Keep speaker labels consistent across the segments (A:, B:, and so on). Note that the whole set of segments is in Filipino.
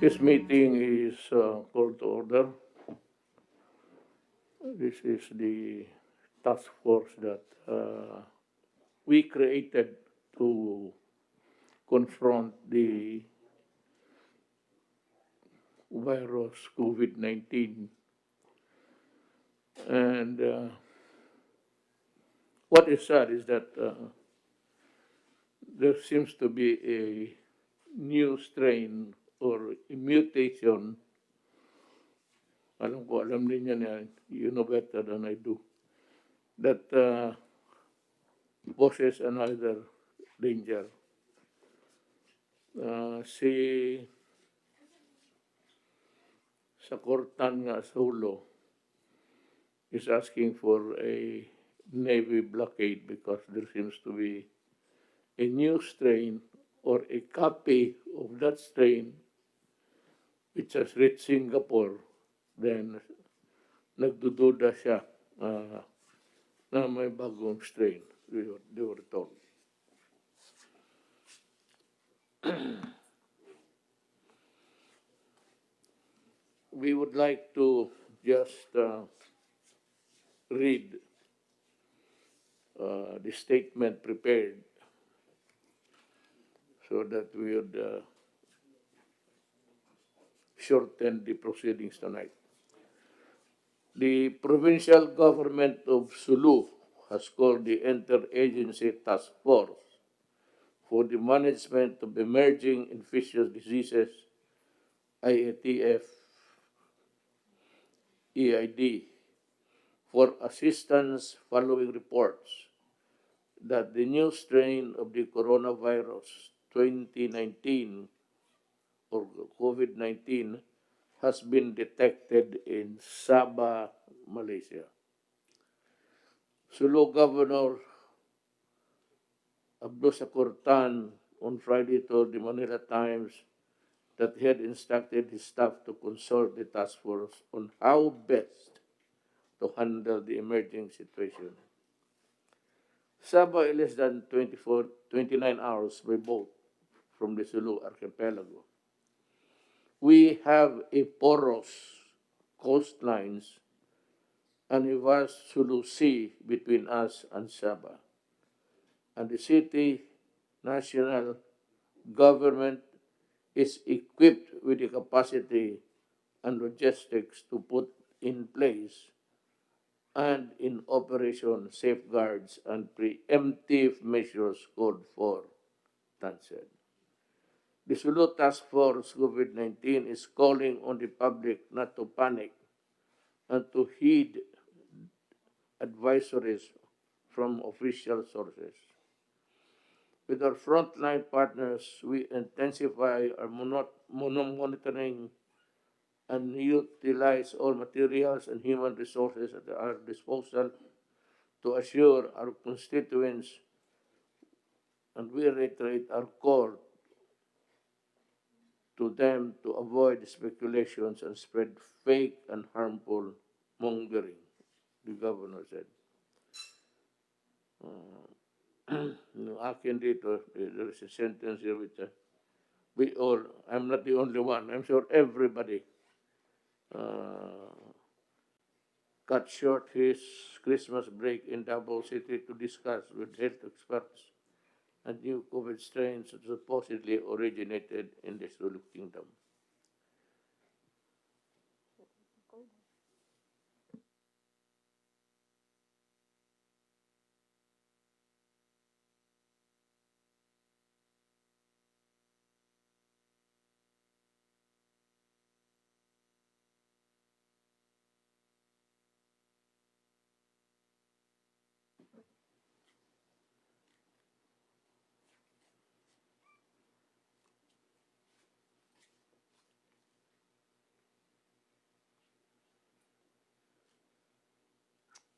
A: This meeting is called to order. This is the task force that we created to confront the virus COVID-19. And what is sad is that there seems to be a new strain or a mutation. Alam niyo yan, you know better than I do, that poses another danger. Sa Kortan nga sa Hulo is asking for a Navy blockade because there seems to be a new strain or a copy of that strain which has reached Singapore. Then nagdududa siya na may bagong strain, they were told. We would like to just read the statement prepared so that we would shorten the proceedings tonight. The provincial government of Sulu has called the Interagency Task Force for the Management of Emerging Infectious Diseases, IATF, EID, for assistance following reports that the new strain of the coronavirus 2019 or COVID-19 has been detected in Sabah, Malaysia. Sulu Governor Abdul Sakurtan on Friday told the Manila Times that he had instructed his staff to consult the task force on how best to handle the emerging situation. Sabah is less than 29 hours by boat from the Sulu archipelago. We have a porous coastlines and a vast Sulu Sea between us and Sabah. And the city national government is equipped with the capacity and logistics to put in place and in operation safeguards and preemptive measures called for, Tan said. The Sulu Task Force COVID-19 is calling on the public not to panic and to heed advisories from official sources. With our frontline partners, we intensify our monitoring and utilize all materials and human resources at our disposal to assure our constituents, and we reiterate our call to them to avoid speculations and spread fake and harmful mongering, the governor said. Akin dito, there is a sentence here which we all, I'm not the only one, I'm sure everybody cut short his Christmas break in Davao City to discuss with health experts and new COVID strains that supposedly originated in the Sulu Kingdom.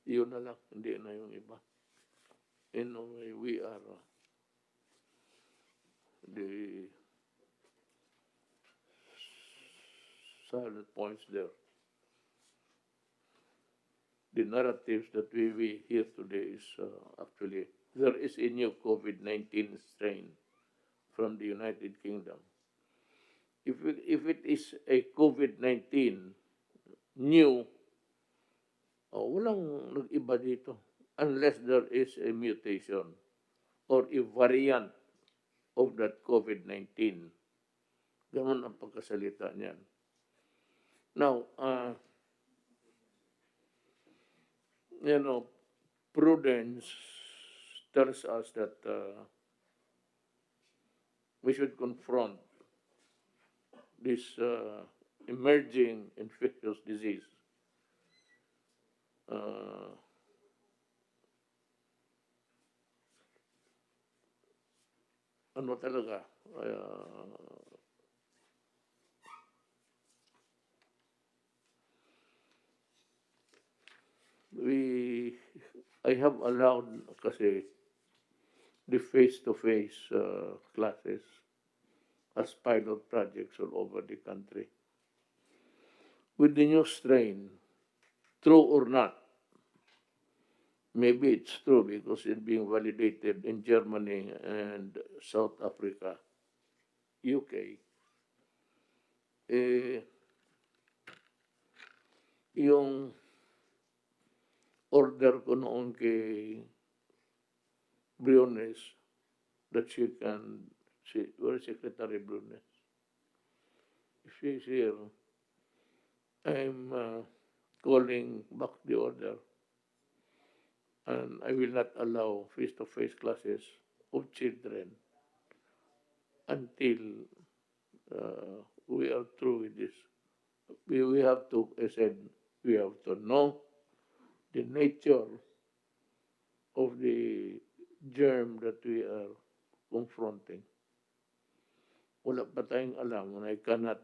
A: Yun na lang, hindi na yung iba. In a way, we are the silent points there. The narratives that we hear today is actually, there is a new COVID-19 strain from the United Kingdom. if it is a COVID-19 new, walang nag-iba dito unless there is a mutation or a variant of that COVID-19. Ganun ang pagkasalita niyan. Now, you know, prudence tells us that we should confront this emerging infectious disease. Ano talaga? I have allowed kasi the face-to-face classes as pilot projects all over the country. With the new strain, true or not, maybe it's true because it's being validated in Germany and South Africa, UK. Yung order ko noon kay Briones that where is Secretary Briones? If she's here, I'm calling back the order, and I will not allow face-to-face classes of children until we are through with this. We have to, I said, we have to know the nature of the germ that we are confronting. Wala pa tayong alam, and I cannot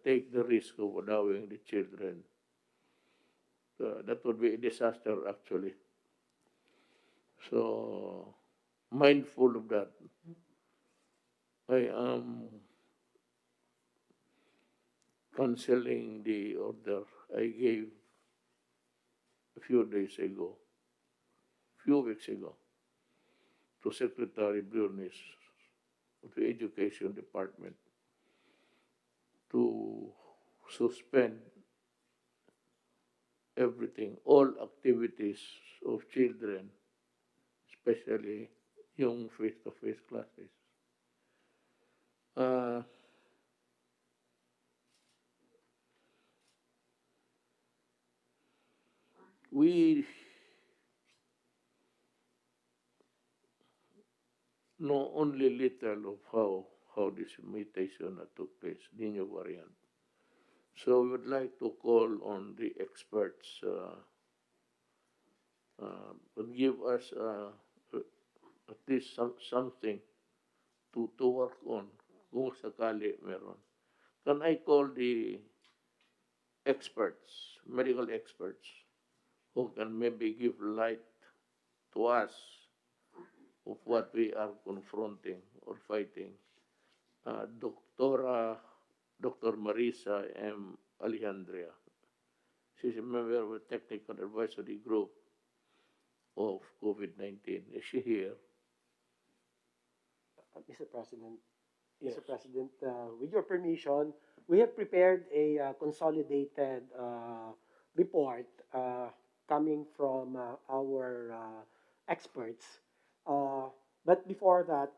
A: take the risk of allowing the children. That would be a disaster, actually. So, mindful of that, I am canceling the order I gave a few weeks ago, to Secretary Briones of the Education Department to suspend everything, all activities of children, especially yung face-to-face classes. We know only little of how this mutation took place, the new variant. So we would like to call on the experts to give us at least something to work on kung sakali meron. Can I call the experts, medical experts, who can maybe give light to us of what we are confronting or fighting? Dr. Marisa M. Alejandria. She's a member of the Technical Advisory Group of COVID-19. Is she here?
B: Mr. President,
A: Yes.
B: Mr. President, with your permission, we have prepared a consolidated report coming from our experts. But before that,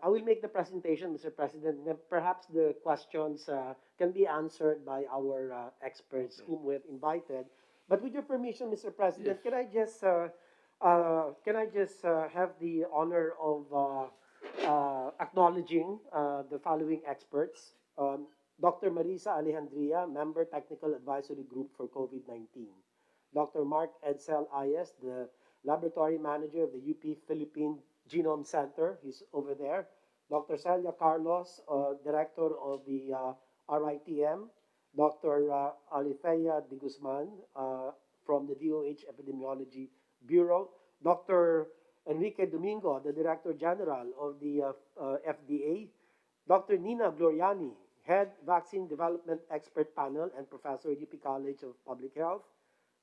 B: I will make the presentation, Mr. President. Then perhaps the questions can be answered by our experts whom we have invited. But with your permission, Mr. President,
A: Yes.
B: can I just have the honor of acknowledging the following experts. Dr. Marisa Alejandria, Member Technical Advisory Group for COVID-19. Dr. Mark Edsel Ayes, the Laboratory Manager of the UP Philippine Genome Center. He's over there. Dr. Celia Carlos, Director of the RITM. Dr. Alifea de Guzman from the DOH Epidemiology Bureau. Dr. Enrique Domingo, the Director General of the FDA. Dr. Nina Gloriani, Head Vaccine Development Expert Panel and Professor, UP College of Public Health.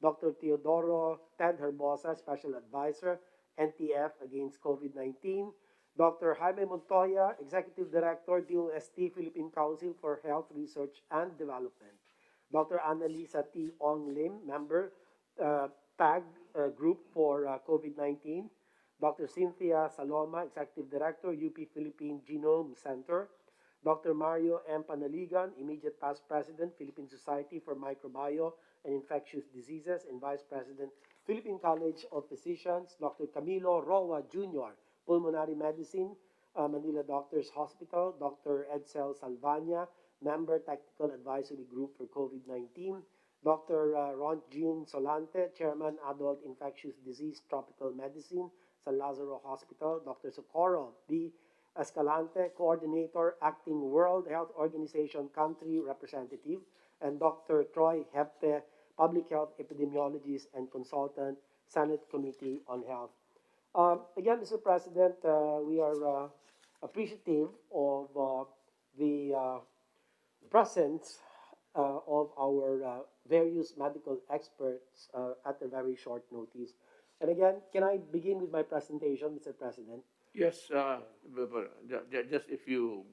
B: Dr. Teodoro Ted Herbosa, Special Advisor, NTF against COVID-19. Dr. Jaime Montoya, Executive Director, DOST Philippine Council for Health Research and Development. Dr. Annalisa T. Ong Lim, Member, TAG Group for COVID-19. Dr. Cynthia Saloma, Executive Director, UP Philippine Genome Center. Dr. Mario M. Panaligan, Immediate Past President, Philippine Society for Microbiome and Infectious Diseases, and Vice President, Philippine College of Physicians. Dr. Camilo Roa Jr., Pulmonary Medicine, Manila Doctors Hospital. Dr. Edsel Salvania, Member Technical Advisory Group for COVID-19. Dr. Ron Jean Solante, Chairman Adult Infectious Disease Tropical Medicine, San Lazaro Hospital. Dr. Socorro D. Escalante, Coordinator, Acting World Health Organization Country Representative, and Dr. Troy Hepte, Public Health Epidemiologist and Consultant, Senate Committee on Health. Again, Mr. President, we are appreciative of the presence of our various medical experts at a very short notice. And again, can I begin with my presentation, Mr. President?
A: Yes, just if you,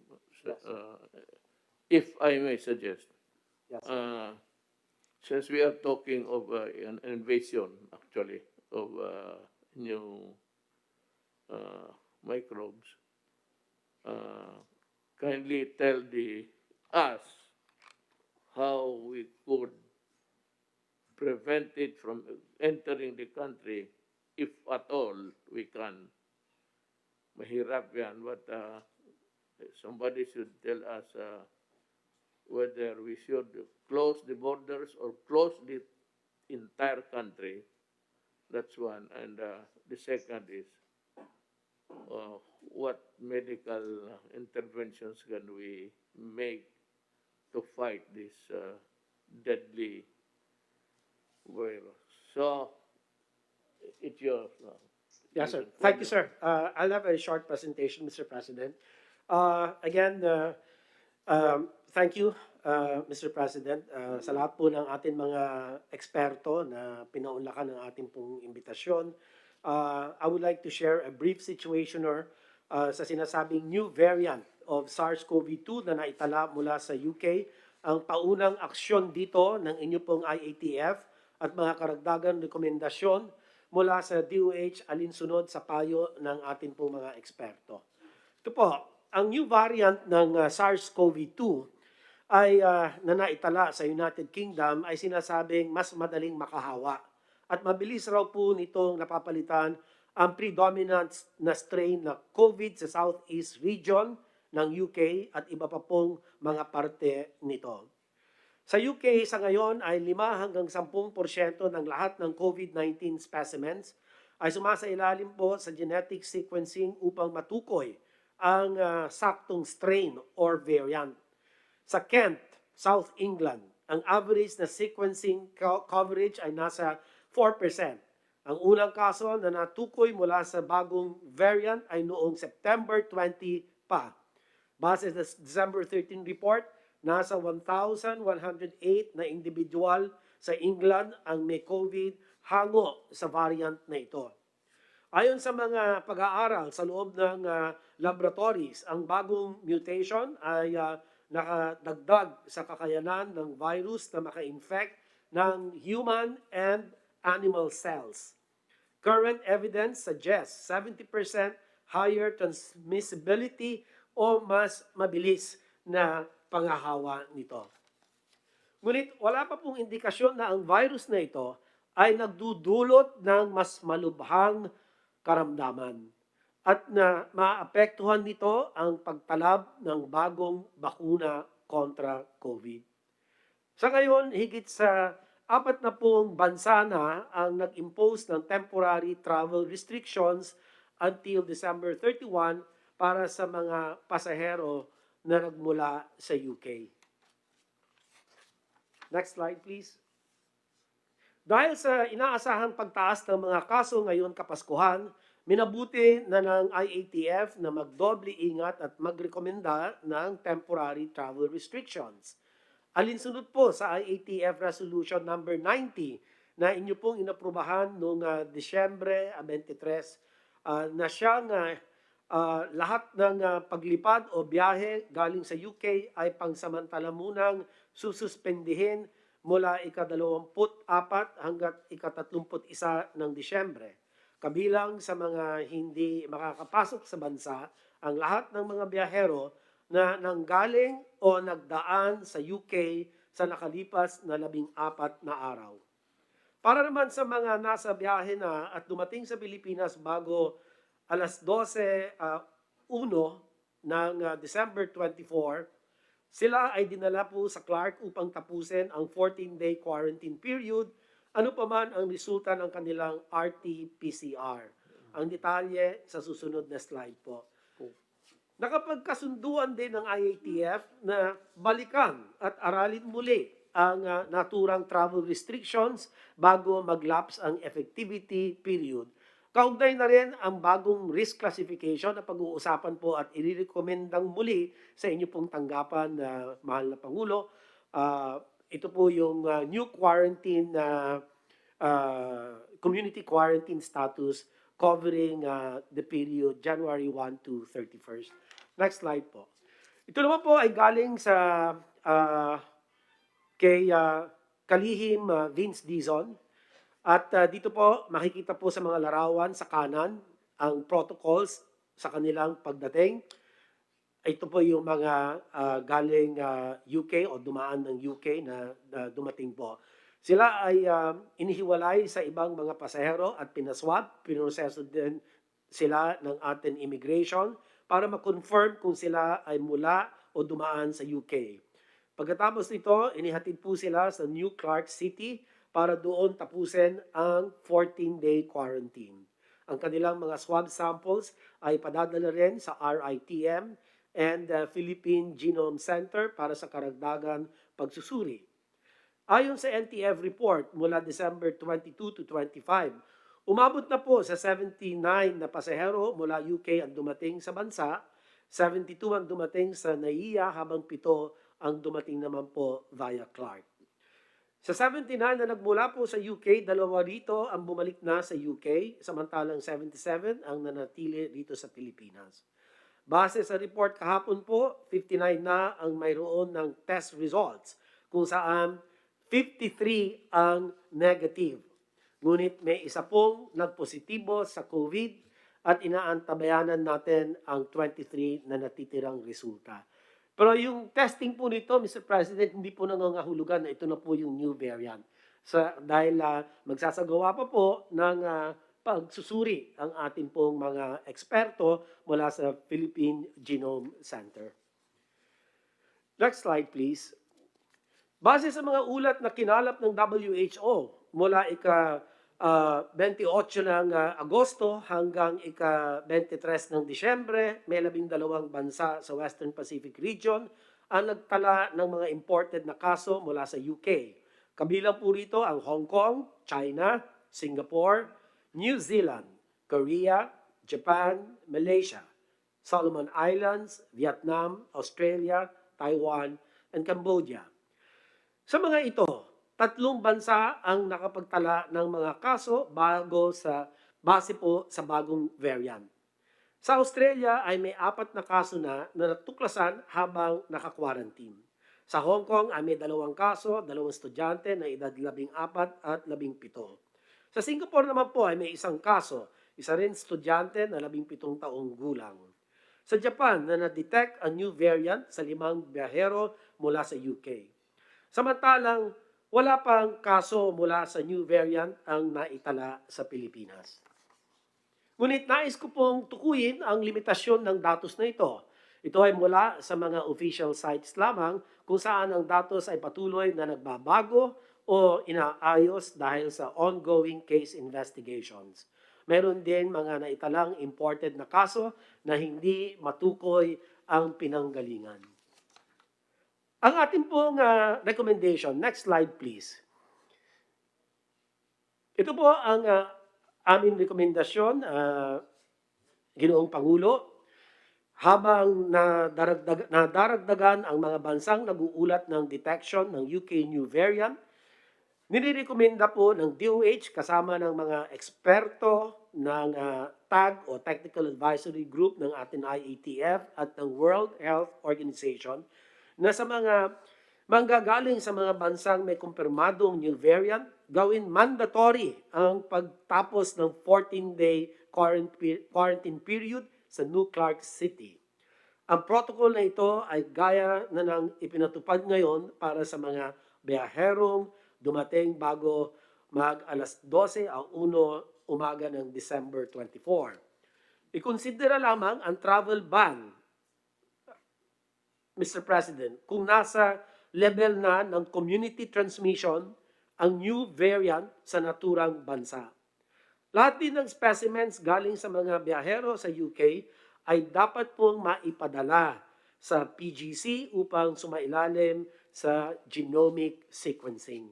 B: Yes.
A: if I may suggest,
B: Yes, sir.
A: since we are talking of an invasion, actually, of new microbes, kindly tell us how we could prevent it from entering the country, if at all we can. Mahirap yan, but somebody should tell us whether we should close the borders or close the entire country. That's one. And the second is, what medical interventions can we make to fight this deadly virus? So, it's yours now.
B: Yes, sir. Thank you, sir. I'll have a short presentation, Mr. President. Again, thank you, Mr. President, sa lahat po ng ating mga eksperto na pinaunlakan ng ating pong imbitasyon. I would like to share a brief situationer sa sinasabing new variant of SARS-CoV-2 na naitala mula sa UK. Ang paunang aksyon dito ng inyo pong IATF at mga karagdagang rekomendasyon mula sa DOH alinsunod sa payo ng ating pong mga eksperto. Ito po, ang new variant ng SARS-CoV-2 ay na naitala sa United Kingdom ay sinasabing mas madaling makahawa at mabilis raw po nitong napapalitan ang predominant na strain na COVID sa Southeast region ng UK at iba pa pong mga parte nito. Sa UK sa ngayon ay 5 hanggang 10% ng lahat ng COVID-19 specimens ay sumasailalim po sa genetic sequencing upang matukoy ang saktong strain or variant. Sa Kent, South England, ang average na sequencing coverage ay nasa 4%. Ang unang kaso na natukoy mula sa bagong variant ay noong September 20 pa. Base sa December 13 report, nasa 1,108 na individual sa England ang may COVID hango sa variant na ito. Ayon sa mga pag-aaral sa loob ng laboratories, ang bagong mutation ay nakadagdag sa kakayanan ng virus na maka-infect ng human and animal cells. Current evidence suggests 70% higher transmissibility o mas mabilis na pangahawa nito. Ngunit wala pa pong indikasyon na ang virus na ito ay nagdudulot ng mas malubhang karamdaman at na maapektuhan nito ang pagtalab ng bagong bakuna kontra COVID. Sa ngayon, higit sa 40 bansa na ang nag-impose ng temporary travel restrictions until December 31 para sa mga pasahero na nagmula sa UK. Next slide, please. Dahil sa inaasahang pagtaas ng mga kaso ngayon Kapaskuhan, minabuti na ng IATF na magdoble ingat at magrekomenda ng temporary travel restrictions. Alinsunod po sa IATF Resolution number 90 na inyo pong inaprubahan noong Disyembre 23 na siyang lahat ng paglipad o biyahe galing sa UK ay pangsamantala munang sususpendihin mula ika-24 hanggat ika-31 ng Disyembre. Kabilang sa mga hindi makakapasok sa bansa ang lahat ng mga biyahero na nanggaling o nagdaan sa UK sa nakalipas na 14 na araw. Para naman sa mga nasa biyahe na at dumating sa Pilipinas bago alas 12:01 ng December 24, sila ay dinala po sa Clark upang tapusin ang 14-day quarantine period, ano pa man ang resulta ng kanilang RT-PCR. Ang detalye sa susunod na slide po. Nakapagkasunduan din ng IATF na balikan at aralin muli ang naturang travel restrictions bago mag-lapse ang effectivity period. Kaugnay na rin ang bagong risk classification na pag-uusapan po at irirekomendang muli sa inyo pong tanggapan na mahal na Pangulo. Ito po yung new quarantine community quarantine status covering the period January 1 to 31st. Next slide po. Ito naman po ay galing sa kay Kalihim Vince Dizon. At dito po makikita po sa mga larawan sa kanan ang protocols sa kanilang pagdating. Ito po yung mga galing UK o dumaan ng UK na dumating po. Sila ay inihiwalay sa ibang mga pasahero at pinaswab. Pinoseso din sila ng ating immigration para ma-confirm kung sila ay mula o dumaan sa UK. Pagkatapos nito, inihatid po sila sa New Clark City para doon tapusin ang 14-day quarantine. Ang kanilang mga swab samples ay padadala rin sa RITM and Philippine Genome Center para sa karagdagan pagsusuri. Ayon sa NTF report, mula December 22 to 25, umabot na po sa 79 na pasahero mula UK ang dumating sa bansa, 72 ang dumating sa NAIA habang 7 ang dumating naman po via Clark. Sa 79 na nagmula po sa UK, 2 rito ang bumalik na sa UK, samantalang 77 ang nanatili dito sa Pilipinas. Base sa report kahapon po, 59 na ang mayroon ng test results, kung saan 53 ang negative. Ngunit may isa pong nagpositibo sa COVID at inaantabayanan natin ang 23 na natitirang resulta. Pero yung testing po nito, Mr. President, hindi po nangangahulugan na ito na po yung new variant. Dahil magsasagawa pa po ng pagsusuri ang ating pong mga eksperto mula sa Philippine Genome Center. Next slide, please. Base sa mga ulat na kinalap ng WHO mula ika-28 ng Agosto hanggang ika-23 ng Disyembre, may 12 bansa sa Western Pacific region ang nagtala ng mga imported na kaso mula sa UK. Kabilang po rito ang Hong Kong, China, Singapore, New Zealand, Korea, Japan, Malaysia, Solomon Islands, Vietnam, Australia, Taiwan, and Cambodia. Sa mga ito, 3 bansa ang nakapagtala ng mga kaso base po sa bagong variant. Sa Australia ay may 4 na kaso na natuklasan habang naka-quarantine. Sa Hong Kong ay may 2 kaso, 2 estudyante na edad 14 at 17. Sa Singapore naman po ay may 1 kaso, isa rin estudyante na 17 taong gulang. Sa Japan na na-detect ang new variant sa 5 biyahero mula sa UK. Samantalang wala pang kaso mula sa new variant ang naitala sa Pilipinas. Ngunit nais ko pong tukuyin ang limitasyon ng datos na ito. Ito ay mula sa mga official sites lamang kung saan ang datos ay patuloy na nagbabago o inaayos dahil sa ongoing case investigations. Meron din mga naitalang imported na kaso na hindi matukoy ang pinanggalingan. Ang ating pong recommendation, next slide please. Ito po ang aming rekomendasyon, Ginoong Pangulo, habang nadaragdagan ang mga bansang nag-uulat ng detection ng UK new variant, Ninirekomenda po ng DOH kasama ng mga eksperto ng TAG o Technical Advisory Group ng ating IATF at ng World Health Organization na sa mga manggagaling sa mga bansang may kumpirmadong new variant, gawin mandatory ang pagtapos ng 14-day quarantine period sa New Clark City. Ang protocol na ito ay gaya na ng ipinatupad ngayon para sa mga biyaherong dumating bago mag alas 12 ang 1 umaga ng December 24. Ikonsidera lamang ang travel ban, Mr. President, kung nasa level na ng community transmission ang new variant sa naturang bansa. Lahat din ng specimens galing sa mga biyahero sa UK ay dapat pong maipadala sa PGC upang sumailalim sa genomic sequencing.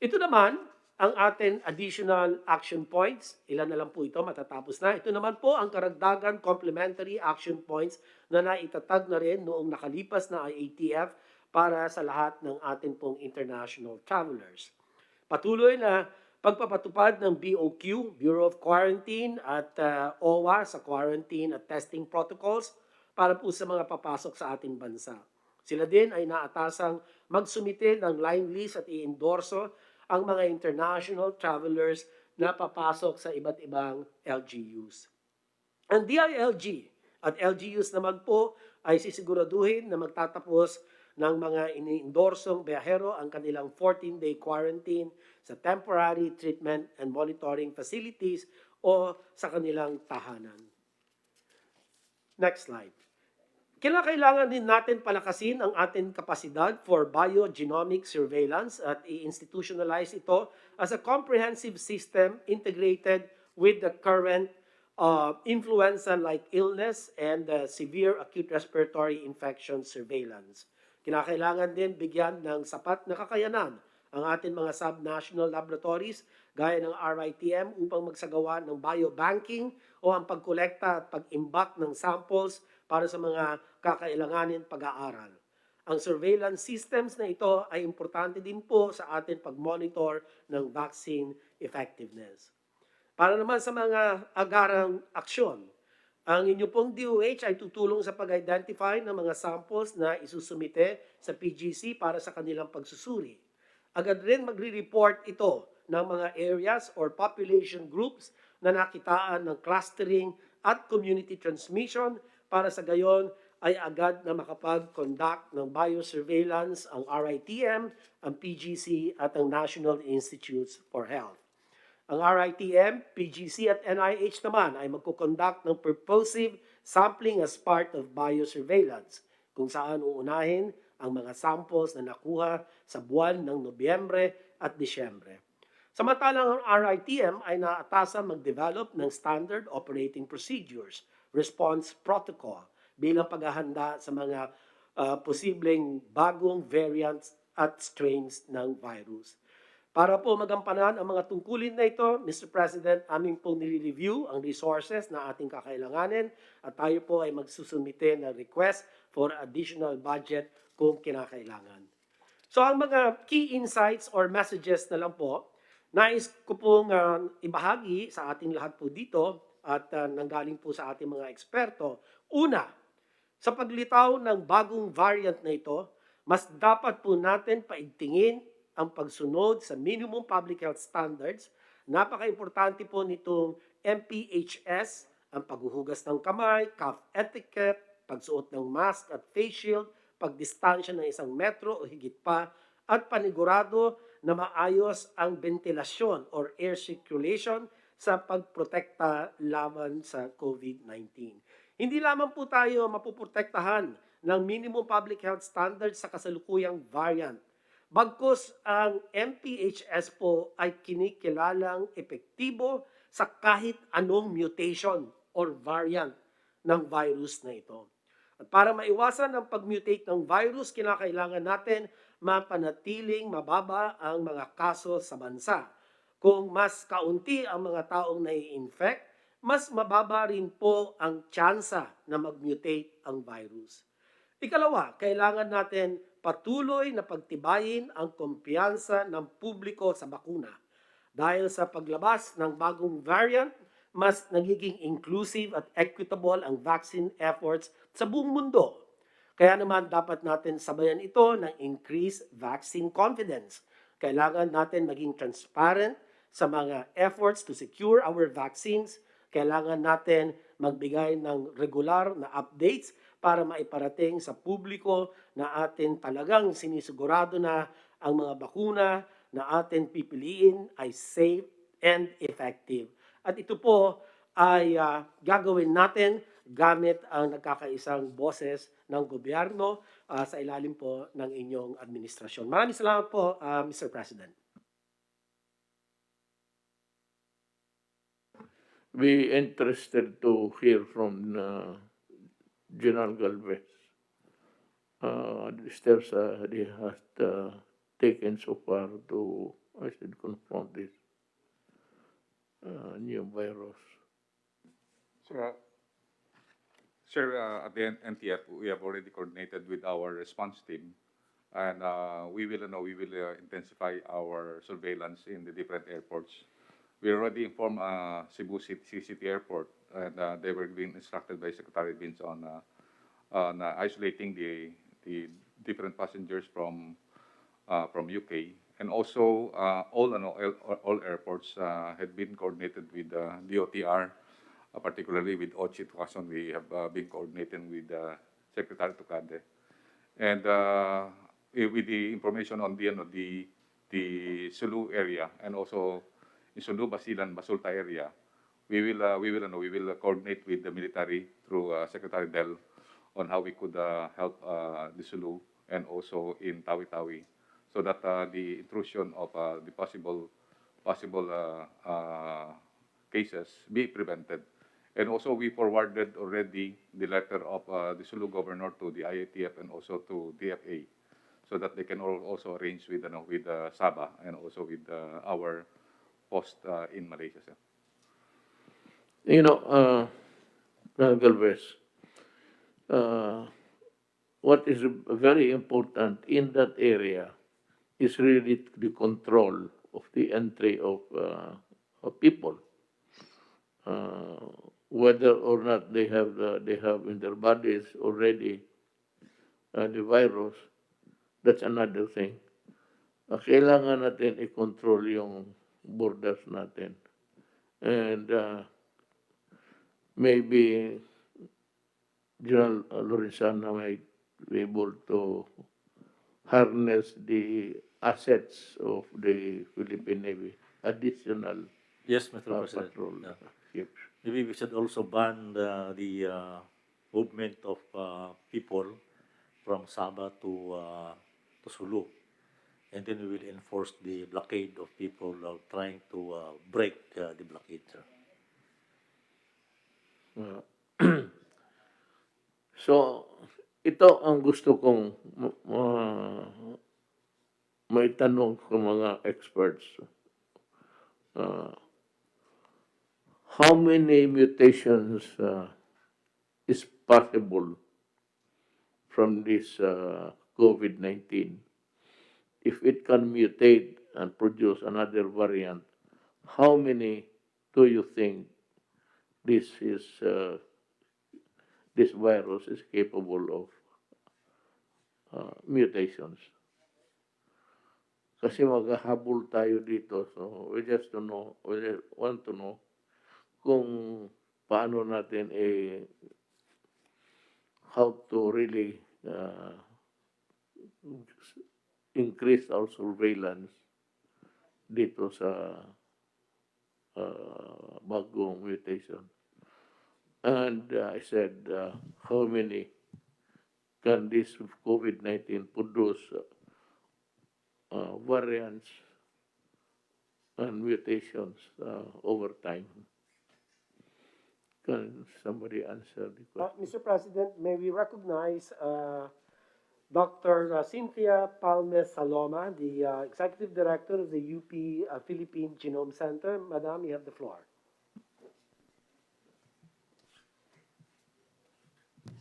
B: Ito naman ang ating additional action points. Ilan na lang po ito, matatapos na. Ito naman po ang karagdagan complementary action points na naitatag na rin noong nakalipas na IATF para sa lahat ng ating pong international travelers. Patuloy na pagpapatupad ng BOQ, Bureau of Quarantine at OWA sa quarantine at testing protocols para po sa mga papasok sa ating bansa. Sila din ay naatasang magsumite ng line list at i-endorso ang mga international travelers na papasok sa iba't ibang LGUs. Ang DILG at LGUs naman po ay sisiguraduhin na magtatapos ng mga iniendorsong biyahero ang kanilang 14-day quarantine sa temporary treatment and monitoring facilities o sa kanilang tahanan. Next slide. Kailangan din natin palakasin ang ating kapasidad for biogenomic surveillance at i-institutionalize ito as a comprehensive system integrated with the current influenza-like illness and severe acute respiratory infection surveillance. Kinakailangan din bigyan ng sapat na kakayanan ang ating mga sub-national laboratories gaya ng RITM upang magsagawa ng biobanking o ang pagkolekta at pag-imbak ng samples para sa mga kakailanganin pag-aaral. Ang surveillance systems na ito ay importante din po sa ating pag-monitor ng vaccine effectiveness. Para naman sa mga agarang aksyon, ang inyo pong DOH ay tutulong sa pag-identify ng mga samples na isusumite sa PGC para sa kanilang pagsusuri. Agad rin magre-report ito ng mga areas or population groups na nakitaan ng clustering at community transmission para sa gayon ay agad na makapag-conduct ng biosurveillance ang RITM, ang PGC at ang National Institutes for Health. Ang RITM, PGC at NIH naman ay magkukonduct ng purposive sampling as part of biosurveillance, kung saan uunahin ang mga samples na nakuha sa buwan ng Nobyembre at Disyembre. Samantalang ang RITM ay naatasang mag-develop ng standard operating procedures, response protocol, bilang paghahanda sa mga posibleng bagong variants at strains ng virus. Para po magampanan ang mga tungkulin na ito, Mr. President, aming pong nire-review ang resources na ating kakailanganin at tayo po ay magsusumite ng request for additional budget kung kinakailangan. So ang mga key insights or messages na lang po, nais ko pong ibahagi sa ating lahat po dito at nanggaling po sa ating mga eksperto. Una, sa paglitaw ng bagong variant na ito, mas dapat po natin paigtingin ang pagsunod sa minimum public health standards. Napaka-importante po nitong MPHS, ang paghuhugas ng kamay, cough etiquette, pagsuot ng mask at face shield, pagdistansya ng 1 metro o higit pa, at panigurado na maayos ang ventilasyon or air circulation sa pagprotekta laban sa COVID-19. Hindi lamang po tayo mapuprotektahan ng minimum public health standards sa kasalukuyang variant. Bagkus ang MPHS po ay kinikilalang epektibo sa kahit anong mutation or variant ng virus na ito. At para maiwasan ang pag-mutate ng virus, kinakailangan natin mapanatiling mababa ang mga kaso sa bansa. Kung mas kaunti ang mga taong nai-infect, mas mababa rin po ang tsansa na mag-mutate ang virus. Ikalawa, kailangan natin patuloy na pagtibayin ang kumpiyansa ng publiko sa bakuna. Dahil sa paglabas ng bagong variant, mas nagiging inclusive at equitable ang vaccine efforts sa buong mundo. Kaya naman dapat natin sabayan ito ng increased vaccine confidence. Kailangan natin maging transparent sa mga efforts to secure our vaccines. Kailangan natin magbigay ng regular na updates para maiparating sa publiko na atin talagang sinisigurado na ang mga bakuna na atin pipiliin ay safe and effective. At ito po ay gagawin natin gamit ang nagkakaisang boses ng gobyerno sa ilalim po ng inyong administrasyon. Maraming salamat po, Mr. President.
A: We interested to hear from General Galvez. The steps they have taken so far to, I said, confront this new virus.
C: Sir, at the NTF, we have already coordinated with our response team, and we will intensify our surveillance in the different airports. We already informed Cebu City Airport, and they were being instructed by Secretary Vince on isolating the different passengers from UK, and also all airports had been coordinated with DOTR. Particularly with Ochi Tucson, we have been coordinating with Secretary Tucade. And with the information on the Sulu area and also in Sulu, Basilan, Basulta area, we will coordinate with the military through Secretary Del on how we could help the Sulu and also in Tawi-Tawi, so that the intrusion of the possible cases be prevented. And also, we forwarded already the letter of the Sulu governor to the IATF and also to DFA, so that they can also arrange with Sabah and also with our post in Malaysia, sir.
A: You know, Galvez, what is very important in that area is really the control of the entry of people. Whether or not they have in their bodies already the virus, that's another thing. Kailangan natin i-control yung borders natin. And maybe General Lorenzana might be able to harness the assets of the Philippine Navy, additional
D: Yes, Mr. President.
A: patrol ships.
D: Maybe we should also ban the movement of people from Sabah to Sulu. And then we will enforce the blockade of people trying to break the blockade, sir.
A: So, ito ang gusto kong maitanong sa mga experts. How many mutations is possible from this COVID-19? If it can mutate and produce another variant, how many do you think this virus is capable of mutations? Kasi maghahabol tayo dito, so we want to know kung paano natin how to really increase our surveillance dito sa bagong mutation. And I said, how many can this COVID-19 produce variants and mutations over time? Can somebody answer the question?
B: Mr. President, may we recognize Dr. Cynthia Palmes Saloma, the Executive Director of the UP Philippine Genome Center. Madam, you have the floor.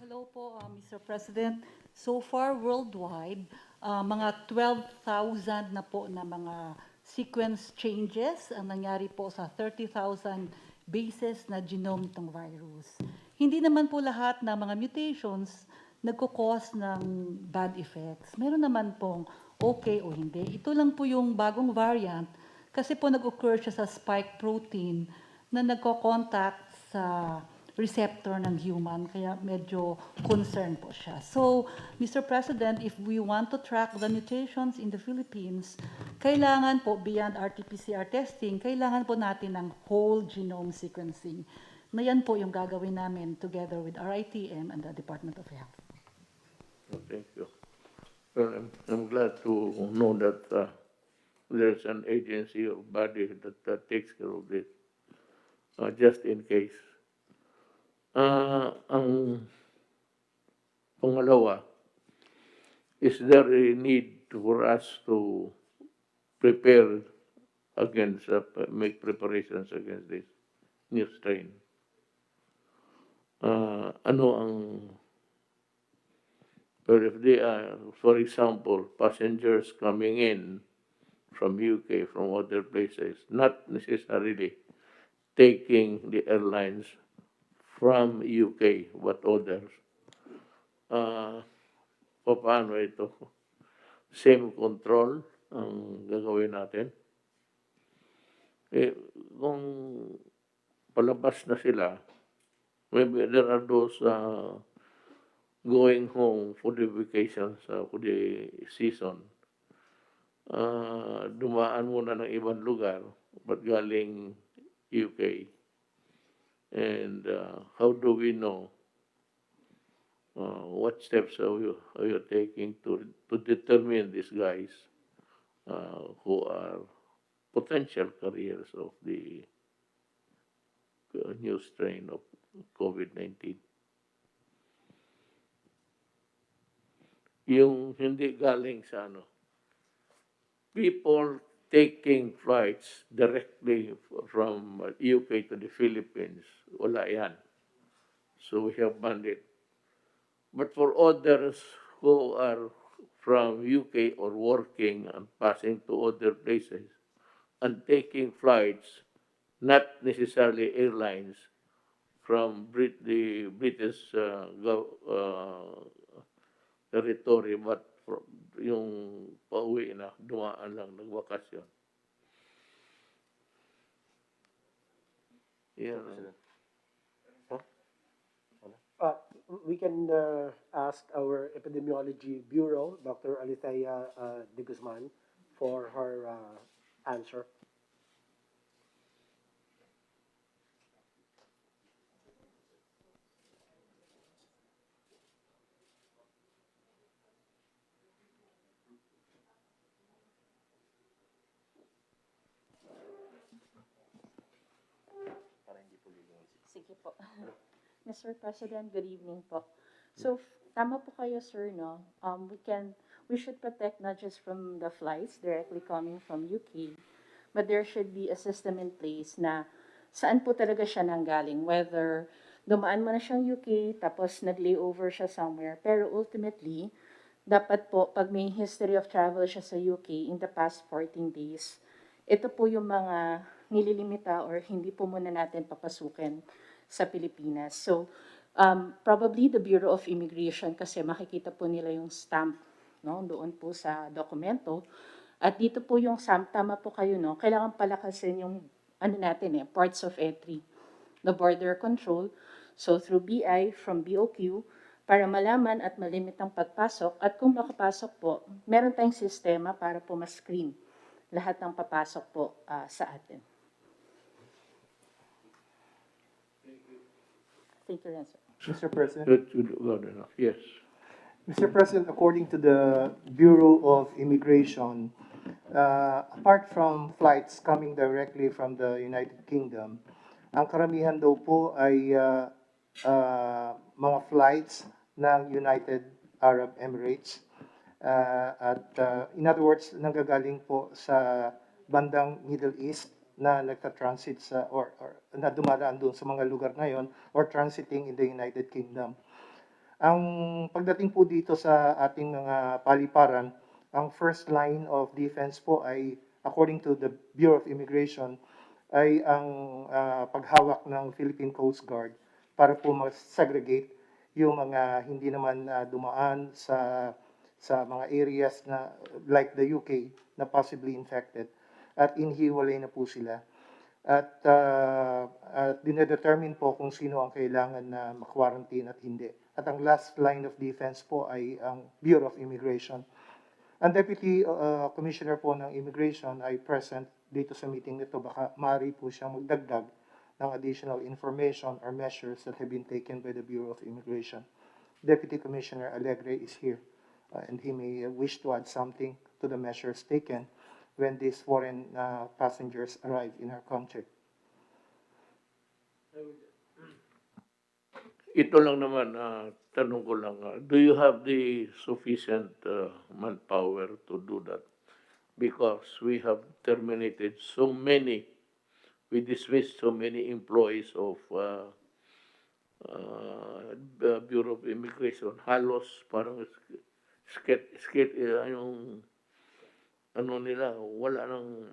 E: Hello po, Mr. President. So far, worldwide, mga 12,000 na po na mga sequence changes ang nangyari po sa 30,000 bases na genome ng virus. Hindi naman po lahat ng mga mutations nagkukos ng bad effects. Meron naman pong okay o hindi. Ito lang po yung bagong variant kasi po nag-occur siya sa spike protein na nagko-contact sa receptor ng human, kaya medyo concerned po siya. So, Mr. President, if we want to track the mutations in the Philippines, kailangan po, beyond RT-PCR testing, kailangan po natin ng whole genome sequencing. Na yan po yung gagawin namin together with RITM and the Department of Health.
A: Thank you. Well, I'm glad to know that there's an agency or body that takes care of this, just in case. Ang pangalawa, is there a need for us to prepare against, make preparations against this new strain? Ano ang, but if they are, for example, passengers coming in from UK, from other places, not necessarily taking the airlines from UK, but others, paano ito? Same control ang gagawin natin? Kung palabas na sila, maybe there are those going home for the vacations, for the season. Dumaan muna ng ibang lugar, but galing UK. And how do we know what steps are you taking to determine these guys who are potential carriers of the new strain of COVID-19? Yung hindi galing sa people taking flights directly from UK to the Philippines, wala yan. So we have banned it. But for others who are from UK or working and passing to other places and taking flights, not necessarily airlines, from the British territory, but yung pauwi na, dumaan lang, nagbakasyon. Yeah.
B: We can ask our Epidemiology Bureau, Dr. Alithea de Guzman, for her answer.
F: Sige po. Mr. President, good evening po. So, tama po kayo, sir, no? We should protect not just from the flights directly coming from UK, but there should be a system in place na saan po talaga siya nanggaling, whether dumaan mo na siyang UK, tapos nag-layover siya somewhere, pero ultimately, dapat po, pag may history of travel siya sa UK in the past 14 days, ito po yung mga nililimita or hindi po muna natin papasukin sa Pilipinas. So, probably the Bureau of Immigration, kasi makikita po nila yung stamp, no, doon po sa dokumento. At dito po yung stamp, tama po kayo, no, kailangan palakasin yung, ports of entry, the border control. So, through BI, from BOQ, para malaman at malimit ang pagpasok. At kung makapasok po, meron tayong sistema para po ma-screen lahat ng papasok po sa atin. Thank you, sir.
B: Mr. President.
A: Good enough. Yes.
B: Mr. President, according to the Bureau of Immigration, apart from flights coming directly from the United Kingdom, ang karamihan daw po ay mga flights ng United Arab Emirates. In other words, nanggagaling po sa bandang Middle East na nagta-transit sa or na dumadaan doon sa mga lugar na yon or transiting in the United Kingdom. Ang pagdating po dito sa ating mga paliparan, ang first line of defense po ay, according to the Bureau of Immigration, ay ang paghawak ng Philippine Coast Guard para po mag-segregate yung mga hindi naman dumaan sa mga areas na like the UK na possibly infected at inhiwalay na po sila. At dinedetermine po kung sino ang kailangan na ma-quarantine at hindi. At ang last line of defense po ay ang Bureau of Immigration. Ang Deputy Commissioner po ng Immigration ay present dito sa meeting nito. Baka maaari po siyang magdagdag ng additional information or measures that have been taken by the Bureau of Immigration. Deputy Commissioner Alegre is here, and he may wish to add something to the measures taken when these foreign passengers arrive in our country.
A: Ito lang naman, tanong ko lang, do you have the sufficient manpower to do that? Because we have terminated so many, we dismissed so many employees of the Bureau of Immigration. Halos parang yung ano nila, wala nang,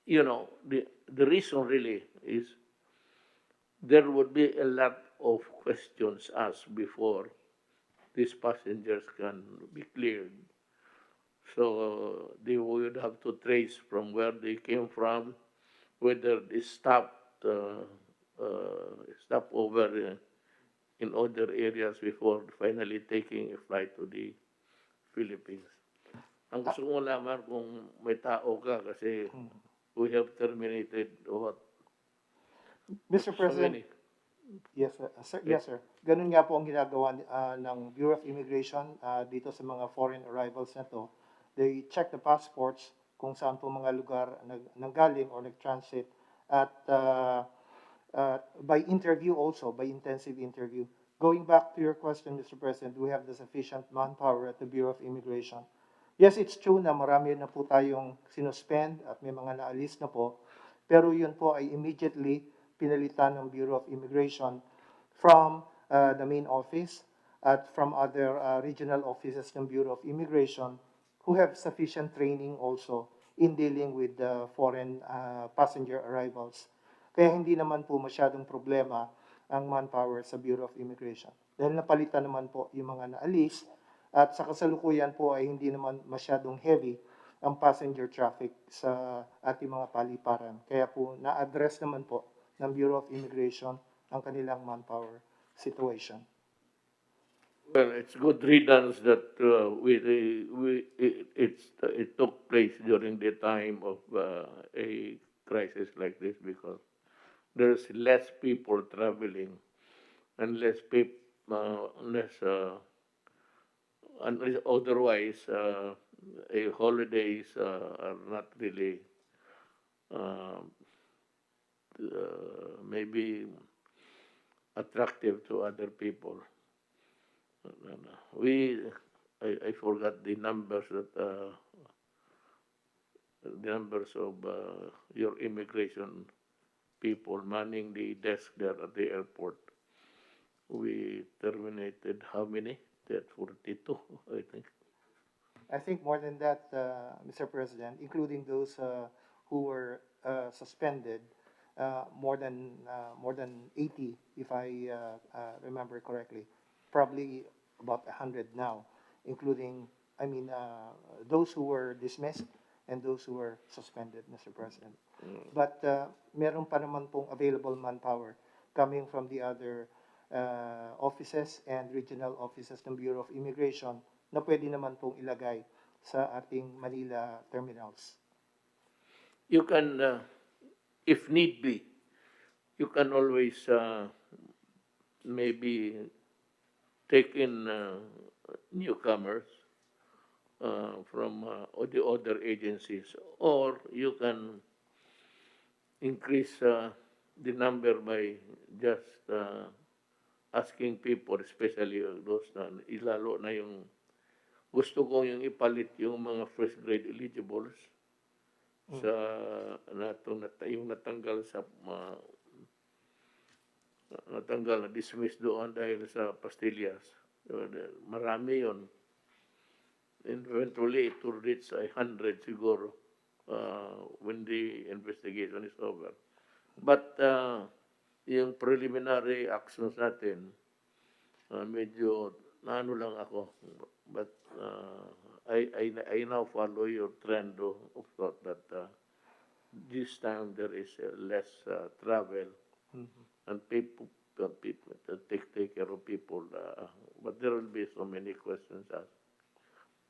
A: the reason really is there would be a lot of questions asked before these passengers can be cleared. So they would have to trace from where they came from, whether they stopped over in other areas before finally taking a flight to the Philippines. Ang gusto ko malaman kung may tao ka kasi we have terminated what?
B: Mr.
A: So
B: President,
A: many.
B: yes, sir. Yes, sir. Ganun nga po ang ginagawa ng Bureau of Immigration dito sa mga foreign arrivals na to. They check the passports kung saan po mga lugar nanggaling or nag-transit at by interview also, by intensive interview. Going back to your question, Mr. President, do we have the sufficient manpower at the Bureau of Immigration? Yes, it's true na marami na po tayong sinuspend at may mga naalis na po. Pero yun po ay immediately pinalitan ng Bureau of Immigration from the main office at from other regional offices ng Bureau of Immigration who have sufficient training also in dealing with the foreign passenger arrivals. Kaya hindi naman po masyadong problema ang manpower sa Bureau of Immigration. Dahil napalitan naman po yung mga naalis at sa kasalukuyan po ay hindi naman masyadong heavy ang passenger traffic sa ating mga paliparan. Kaya po na-address naman po ng Bureau of Immigration ang kanilang manpower situation.
A: Well, it's good riddance that it took place during the time of a crisis like this because there's less people traveling and less people, otherwise holidays are not really maybe attractive to other people. I forgot the numbers of your immigration people manning the desk there at the airport. We terminated how many? That 42, I think.
B: I think more than that, Mr. President, including those who were suspended, more than 80, if I remember correctly. Probably about 100 now, including, those who were dismissed and those who were suspended, Mr. President. But meron pa naman pong available manpower coming from the other offices and regional offices ng Bureau of Immigration na pwede naman pong ilagay sa ating Manila terminals.
A: You can, if need be, you can always maybe take in newcomers from the other agencies, or you can increase the number by just asking people, especially those na ilalo na yung gusto ko yung ipalit yung mga first grade eligibles sa yung natanggal na dismiss doon dahil sa pastillas. Marami yon. eventually it will reach 100 siguro when the investigation is over. But yung preliminary actions natin, medyo naano lang ako. But I now follow your trend of thought that this time there is less travel and people take care of people. But there will be so many questions asked.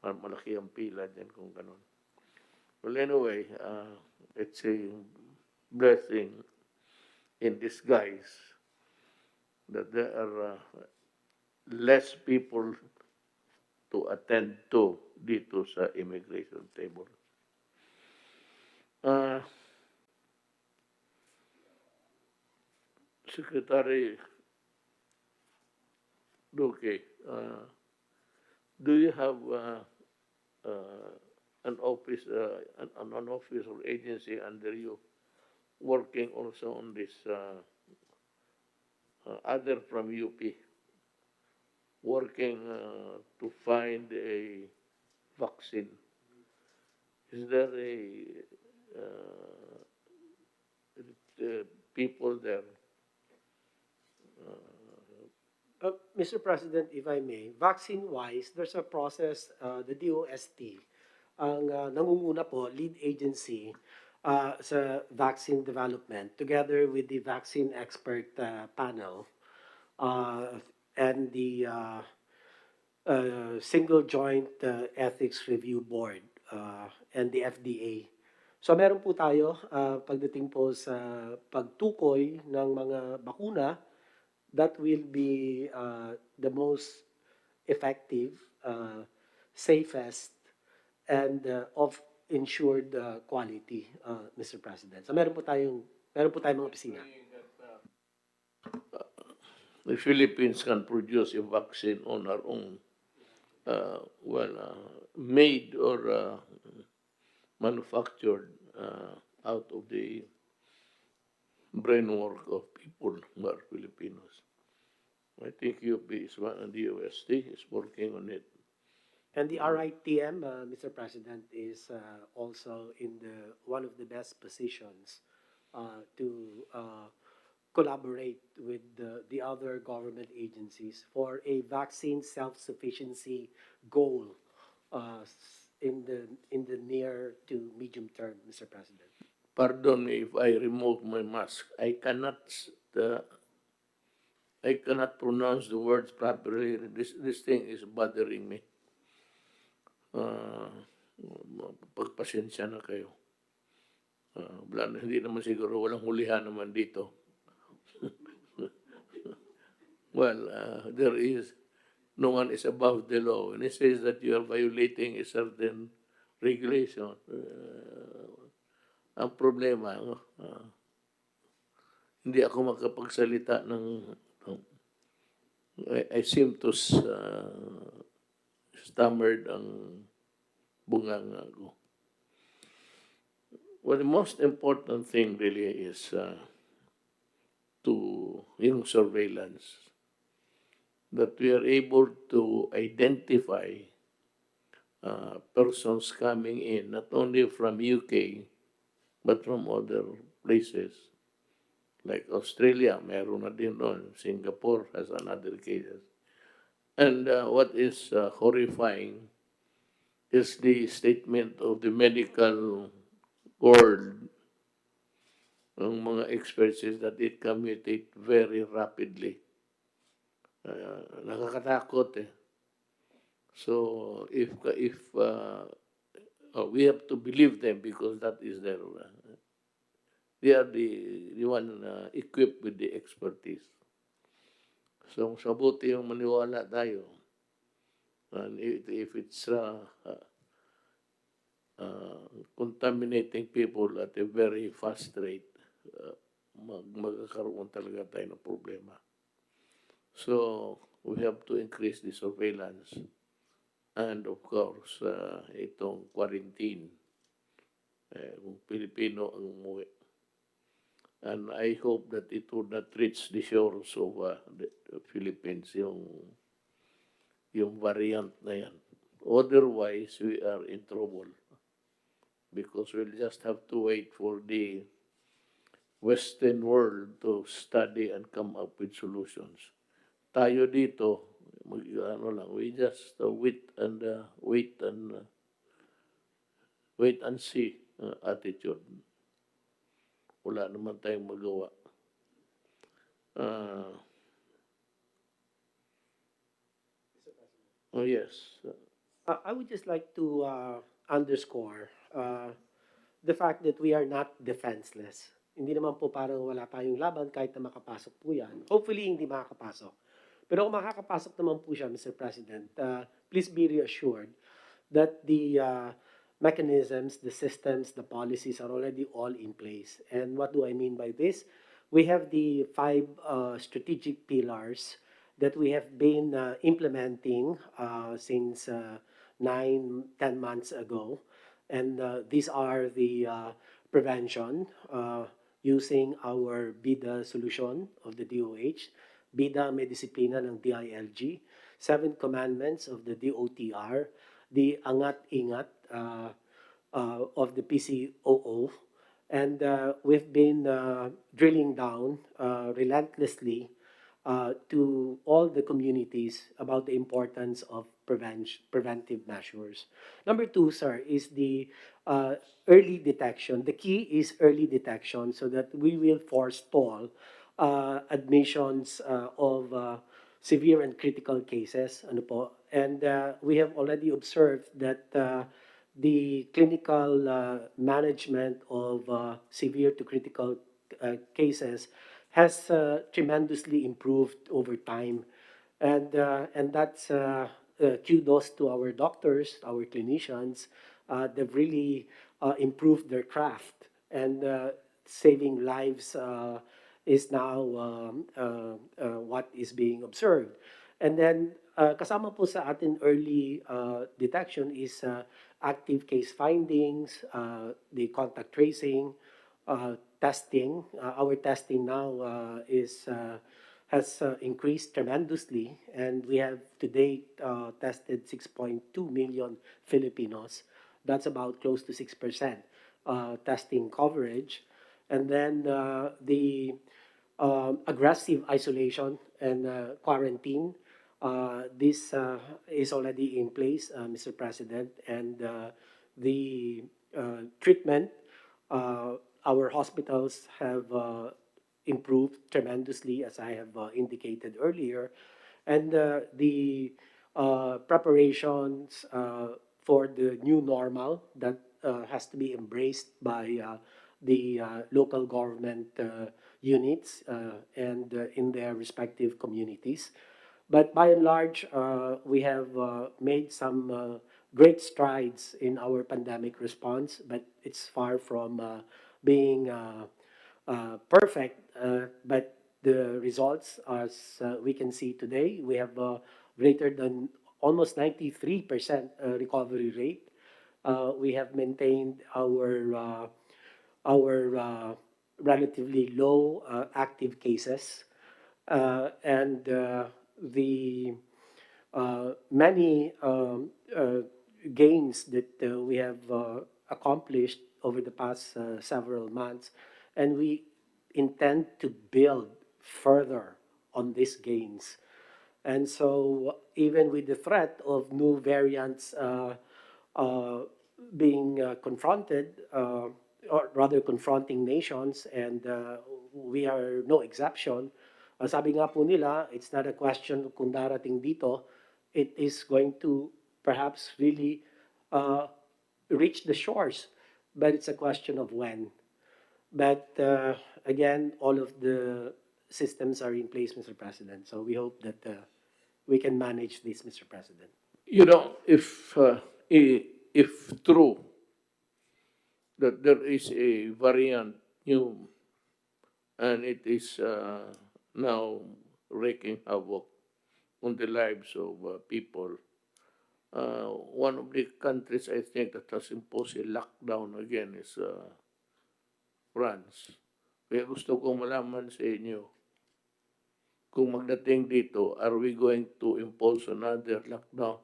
A: Malaki ang pila dyan kung ganun. Well, anyway, it's a blessing in disguise that there are less people to attend to dito sa immigration table. Secretary Duque, do you have an office, an office or agency under you working also on this, other from UP, working to find a vaccine? Is there people there?
B: Mr. President, if I may, vaccine-wise, there's a process, the DOST, ang nangunguna po, lead agency sa vaccine development, together with the vaccine expert panel and the single joint ethics review board and the FDA. So meron po tayo pagdating po sa pagtukoy ng mga bakuna that will be the most effective, safest, and of ensured quality, Mr. President. So meron po tayong mga opisina.
A: The Philippines can produce a vaccine on our own, made or manufactured out of the brainwork of people who are Filipinos. I think UP is one, and the UST is working on it.
B: And the RITM, Mr. President, is also in one of the best positions to collaborate with the other government agencies for a vaccine self-sufficiency goal in the near to medium term, Mr. President.
A: Pardon me if I remove my mask. I cannot pronounce the words properly. This thing is bothering me. Pagpasensya na kayo. Hindi naman siguro, walang hulihan naman dito. Well, there is, no one is above the law. And it says that you are violating a certain regulation. Ang problema, hindi ako makapagsalita ng, I seem to stammered ang bunganga ko. Well, the most important thing really is yung surveillance, that we are able to identify persons coming in, not only from UK, but from other places. Like Australia, meron na din doon. Singapore has another cases. And what is horrifying is the statement of the medical world, ng mga experts, is that it can mutate very rapidly. Nakakatakot eh. So if we have to believe them because that is their, they are the one equipped with the expertise. So sabuti yung maniwala tayo. And if it's contaminating people at a very fast rate, magkakaroon talaga tayo ng problema. So we have to increase the surveillance and of course itong quarantine kung Pilipino ang umuwi. And I hope that it would not reach the shores of the Philippines, yung variant na yan. Otherwise, we are in trouble because we'll just have to wait for the Western world to study and come up with solutions. Tayo dito, ano lang, we just wait and see attitude. Wala naman tayong magawa. Uh, oh yes.
B: I would just like to underscore the fact that we are not defenseless. Hindi naman po parang wala tayong laban kahit na makapasok po yan. Hopefully, hindi makakapasok. Pero kung makakapasok naman po siya, Mr. President, please be reassured that the mechanisms, the systems, the policies are already all in place. And what do I mean by this? We have the five strategic pillars that we have been implementing since 9, 10 months ago. And these are the prevention using our BIDA solution of the DOH, BIDA may disiplina ng DILG, 7 commandments of the DOTR, the angat-ingat of the PCOO, and we've been drilling down relentlessly to all the communities about the importance of preventive measures. Number 2, sir, is the early detection. The key is early detection so that we will forestall admissions of severe and critical cases. Ano po? And we have already observed that the clinical management of severe to critical cases has tremendously improved over time. And that's kudos to our doctors, our clinicians. They've really improved their craft, and saving lives is now what is being observed. And then kasama po sa atin early detection is active case findings, the contact tracing, testing. Our testing now has increased tremendously, and we have to date tested 6.2 million Filipinos. That's about close to 6% testing coverage. And then the aggressive isolation and quarantine. This is already in place, Mr. President, and the treatment, our hospitals have improved tremendously, as I have indicated earlier, and the preparations for the new normal that has to be embraced by the local government units and in their respective communities. But by and large, we have made some great strides in our pandemic response, but it's far from being perfect. But the results, as we can see today, we have greater than almost 93% recovery rate. We have maintained our relatively low active cases, and the many gains that we have accomplished over the past several months, and we intend to build further on these gains. And so, even with the threat of new variants being confronted, or rather confronting nations, and we are no exception. Sabi nga po nila, it's not a question kung darating dito, it is going to perhaps really reach the shores, but it's a question of when. But again, all of the systems are in place, Mr. President. So we hope that we can manage this, Mr. President.
A: You know, if true that there is a variant new and it is now wreaking havoc on the lives of people, one of the countries I think that has imposed a lockdown again is France. Kaya gusto ko malaman sa inyo, kung magdating dito, are we going to impose another lockdown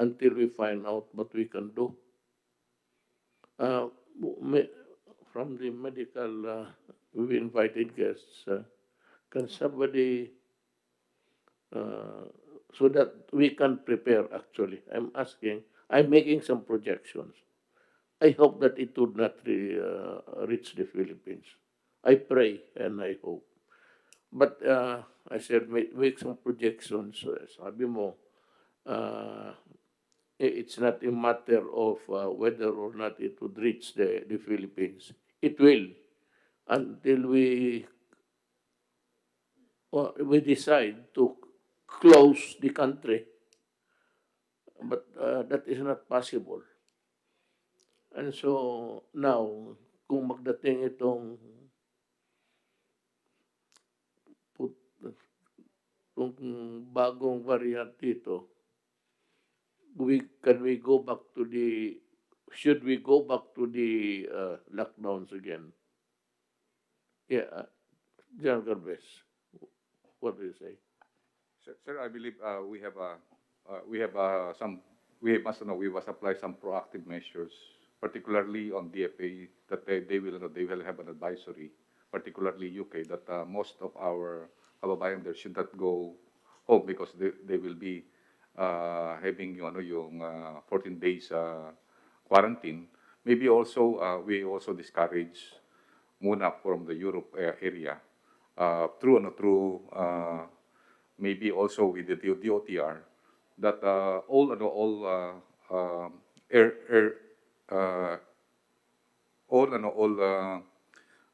A: until we find out what we can do. Uh, from the medical, we invited guests. Can somebody, so that we can prepare actually? I'm making some projections. I hope that it would not reach the Philippines. I pray and I hope. But I said, make some projections. Sabi mo, uh, it's not a matter of whether or not it would reach the Philippines. It will until we decide to close the country. But that is not possible. And so now, kung magdating itong kung bagong variant dito, can we go back to the should we go back to the lockdowns again? Yeah, General Garbes, what do you say?
C: Sir, I believe we have some we must apply some proactive measures, particularly on DFA that they will have an advisory, particularly UK, that most of our kababayan there should not go home because they will be having yung 14 days quarantine. Maybe also we also discourage muna from the Europe area through maybe also with the DOTR that air uh, all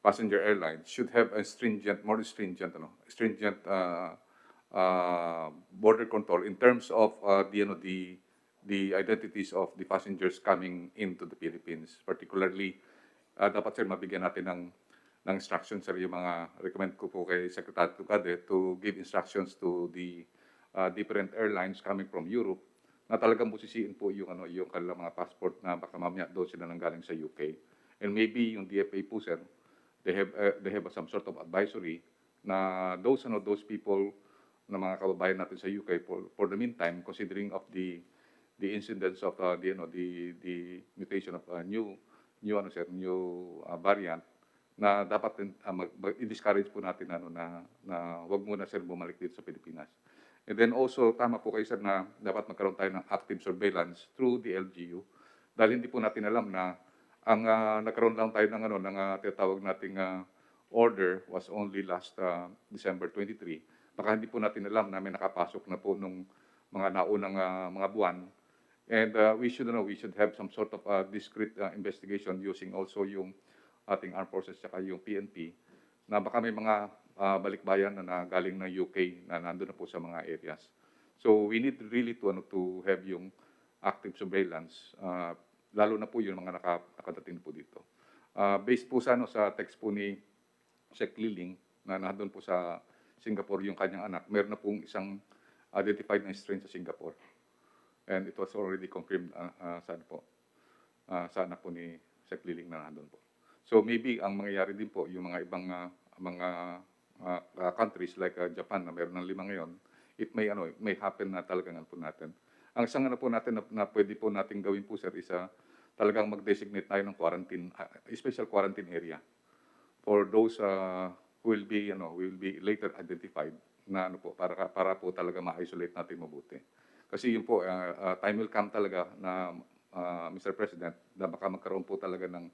C: passenger airlines should have a more stringent border control in terms of the identities of the passengers coming into the Philippines. Particularly, dapat sir mabigyan natin ng instructions sir yung mga recommend ko po kay Secretary Tucade to give instructions to the different airlines coming from Europe na talagang busisiin po yung kanilang mga passport na baka mamaya doon sila nanggaling sa UK. And maybe yung DFA po sir, they have some sort of advisory na those people na mga kababayan natin sa UK for the meantime, considering of the incidence of the mutation of new variant, na dapat i-discourage po natin na wag muna sir bumalik dito sa Pilipinas. And then also tama po kayo sir na dapat magkaroon tayo ng active surveillance through the LGU dahil hindi po natin alam na ang nagkaroon lang tayo ng tinatawag nating order was only last December 23. Baka hindi po natin alam na may nakapasok na po nung mga naunang mga buwan. And we should have some sort of discrete investigation using also yung ating armed forces at yung PNP na baka may mga balikbayan na galing ng UK na nandun na po sa mga areas. So we need really to have yung active surveillance, lalo na po yung mga nakadating po dito. Based po sa text po ni Sec Liling na nandun po sa Singapore yung kanyang anak, meron na pong isang identified na strain sa Singapore. And it was already confirmed sa anak po ni Sec Liling na nandun po. So maybe ang mangyayari din po yung mga ibang mga countries like Japan na meron ng 5 ngayon, it may happen na talagang po natin. Ang isang po natin na pwede po nating gawin po sir isa talagang mag-designate tayo ng quarantine, special quarantine area for those who will be later identified na para po talaga ma-isolate natin mabuti. Kasi yun po time will come talaga na Mr. President na baka magkaroon po talaga ng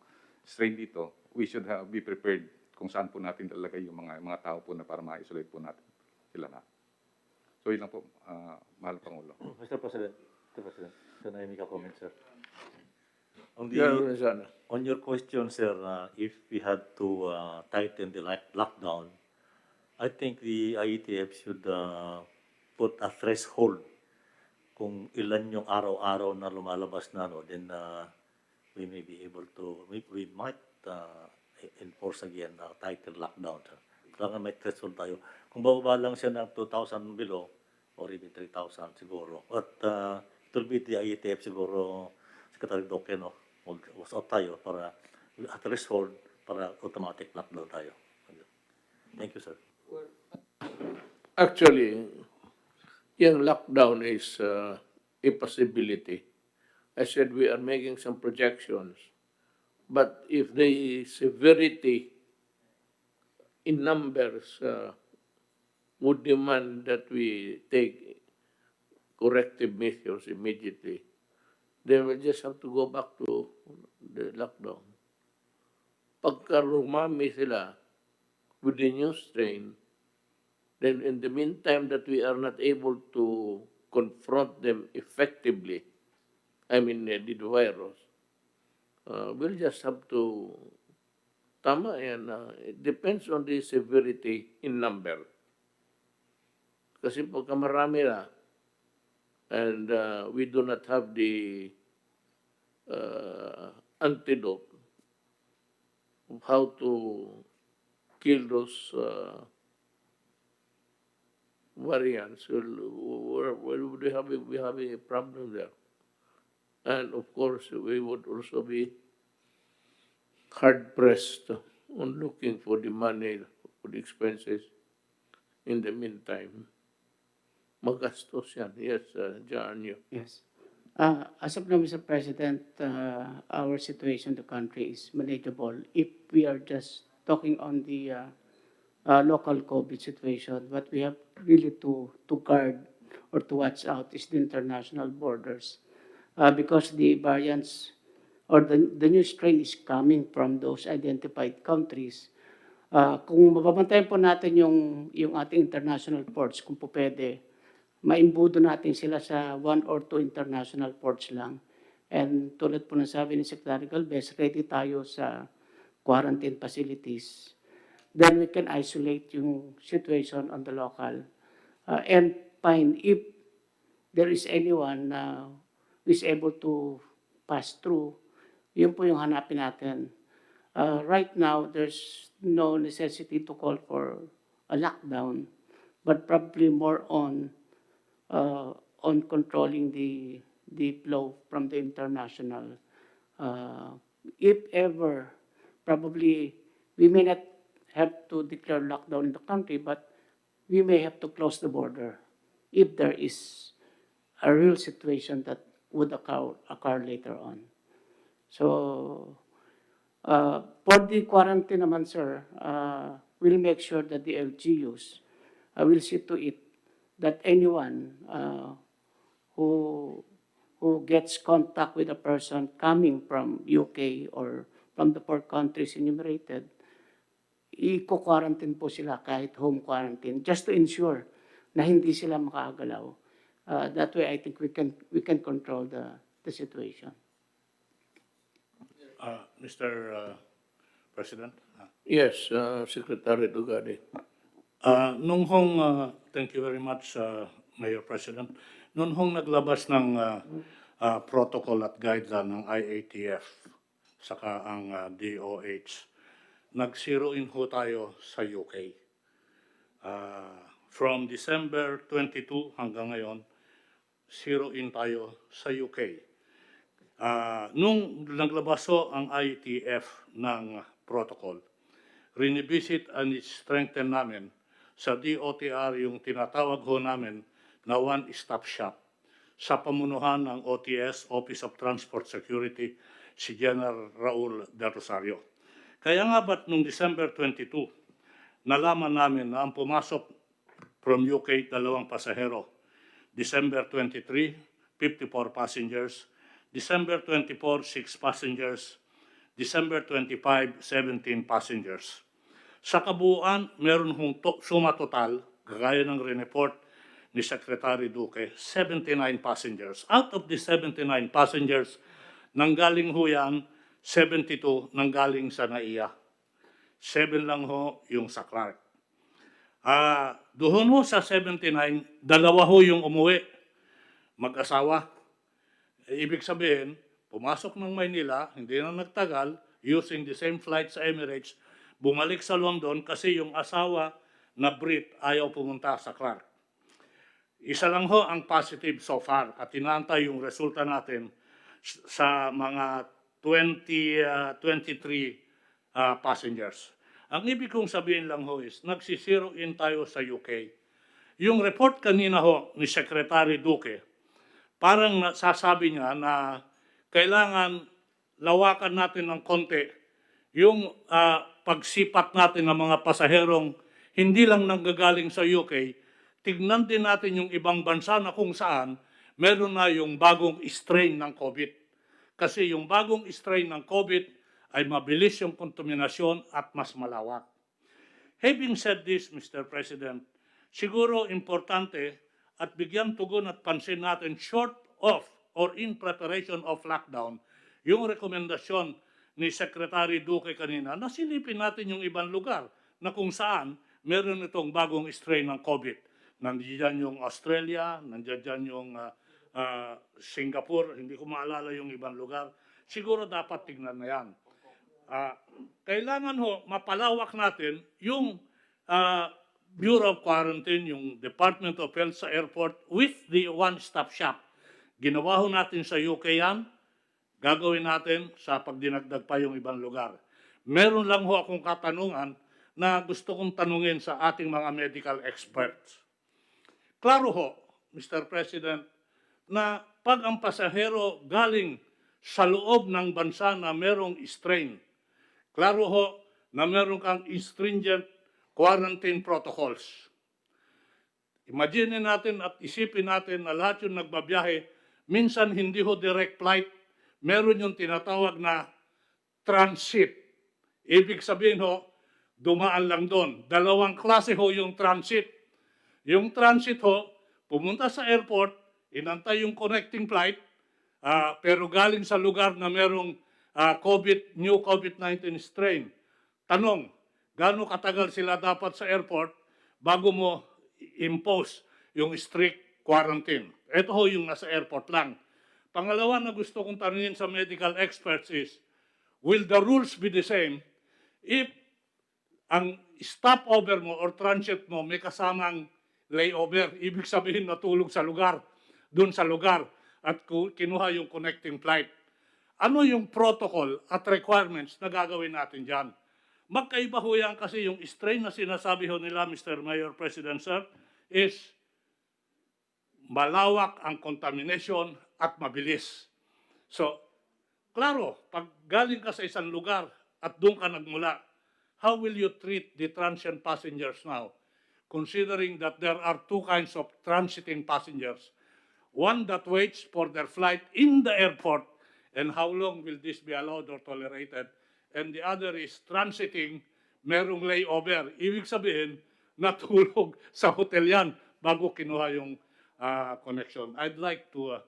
C: strain dito. We should be prepared kung saan po natin talaga yung mga tao po na para ma-isolate po natin sila na. So yun lang po, mahal Pangulo.
D: Mr. President, can I make a comment, sir? On your question, sir, if we had to tighten the lockdown, I think the IETF should put a threshold kung ilan yung araw-araw na lumalabas na, then we may be able to, we might enforce again tighter lockdown. Kailangan may threshold tayo. Kung bababa lang siya ng 2,000 below, or even 3,000 siguro. But it will be the IETF siguro, Secretary Doke, usap tayo para at threshold para automatic lockdown tayo. Thank you, sir.
A: Actually, yung lockdown is a possibility. I said we are making some projections, but if the severity in numbers would demand that we take corrective measures immediately, then we'll just have to go back to the lockdown. Pagka rumami sila with the new strain, then in the meantime that we are not able to confront them effectively, I mean the virus, we'll just have to, tama yan, it depends on the severity in number. Kasi pagka marami na, and we do not have the antidote of how to kill those variants, we have a problem there. And of course, we would also be hard pressed on looking for the money for the expenses in the meantime. Magastos yan. Yes, John, you.
G: Yes. As of now, Mr. President, our situation in the country is manageable if we are just talking on the local COVID situation. What we have really to guard or to watch out is the international borders, because the variants or the new strain is coming from those identified countries. Kung mababantayan po natin yung ating international ports, kung po pwede, maimbudo natin sila sa 1 or 2 international ports lang. And tulad po ng sabi ni Secretary Galvez, ready tayo sa quarantine facilities. Then we can isolate yung situation on the local and find if there is anyone who is able to pass through, yun po yung hanapin natin. Right now, there's no necessity to call for a lockdown, but probably more on controlling the flow from the international. If ever, probably we may not have to declare lockdown in the country, but we may have to close the border if there is a real situation that would occur later on. So, for the quarantine naman, sir, we'll make sure that the LGUs will see to it that anyone who gets contact with a person coming from UK or from the 4 countries enumerated, i-quarantine po sila kahit home quarantine just to ensure na hindi sila makagalaw. That way, I think we can control the situation.
H: Mr. President.
A: Yes, Secretary Dugade.
H: Thank you very much, Mayor President. Noong hong naglabas ng protocol at guideline ng IATF, saka ang DOH, nag-zero in ho tayo sa UK. From December 22 hanggang ngayon, zero in tayo sa UK. Nung naglabas ho ang IATF ng protocol, rinivisit and strengthen namin sa DOTR yung tinatawag ho namin na one-stop shop sa pamunuhan ng OTS, Office of Transport Security, si General Raul de Rosario. Kaya nga ba't nung December 22, nalaman namin na ang pumasok from UK, 2 pasahero. December 23, 54 passengers. December 24, 6 passengers. December 25, 17 passengers. Sa kabuuan, meron hong suma total, gaya ng report ni Secretary Duque, 79 passengers. Out of the 79 passengers, nanggaling ho yan, 72 nanggaling sa NAIA. 7 lang ho yung sa Clark. Doon ho sa 79, 2 ho yung umuwi, mag-asawa. Ibig sabihin, pumasok ng Maynila, hindi na nagtagal, using the same flight sa Emirates, bumalik sa London kasi yung asawa na Brit ayaw pumunta sa Clark. Isa lang ho ang positive so far at tinantay yung resulta natin sa mga 23 passengers. Ang ibig kong sabihin lang ho is, nagsisiro in tayo sa UK. Yung report kanina ho ni Secretary Duque, parang nasasabi niya na kailangan lawakan natin ng konti yung pagsipat natin ng mga pasaherong hindi lang nanggagaling sa UK, tignan din natin yung ibang bansa na kung saan meron na yung bagong strain ng COVID. Kasi yung bagong strain ng COVID ay mabilis yung kontaminasyon at mas malawak. Having said this, Mr. President, siguro importante at bigyan tugon at pansin natin short of or in preparation of lockdown, yung rekomendasyon ni Secretary Duque kanina, nasilipin natin yung ibang lugar na kung saan meron itong bagong strain ng COVID. Nandiyan yung Australia, nandiyan yung Singapore, hindi ko maalala yung ibang lugar. Siguro dapat tignan na yan. Kailangan mapalawak natin yung Bureau of Quarantine, yung Department of Health sa airport with the one-stop shop. Ginawa natin sa UK yan, gagawin natin sa pagdinagdag pa yung ibang lugar. Meron lang akong katanungan na gusto kong tanungin sa ating mga medical experts. Klaro Mr. President, na pag ang pasahero galing sa loob ng bansa na merong strain, klaro na meron kang stringent quarantine protocols. Imagine natin at isipin natin na lahat yung nagbabiyahe, minsan hindi direct flight, meron yung tinatawag na transit. Ibig sabihin dumaan lang doon. Dalawang klase yung transit. Yung transit pumunta sa airport, inantay yung connecting flight, pero galing sa lugar na merong new COVID-19 strain. Tanong, gaano katagal sila dapat sa airport bago mo impose yung strict quarantine? Ito yung nasa airport lang. Pangalawa na gusto kong tanungin sa medical experts is, will the rules be the same if ang stopover mo or transit mo may kasamang layover? Ibig sabihin natulog sa lugar, dun sa lugar, at kinuha yung connecting flight. Ano yung protocol at requirements na gagawin natin dyan? Magkaiba yan kasi yung strain na sinasabi nila, Mr. Mayor, President, Sir, is malawak ang contamination at mabilis. So, klaro, pag galing ka sa isang lugar at doon ka nagmula, how will you treat the transient passengers now? Considering that there are two kinds of transiting passengers. One that waits for their flight in the airport, and how long will this be allowed or tolerated? And the other is transiting, merong layover. Ibig sabihin, natulog sa hotel yan bago kinuha yung connection. I'd like to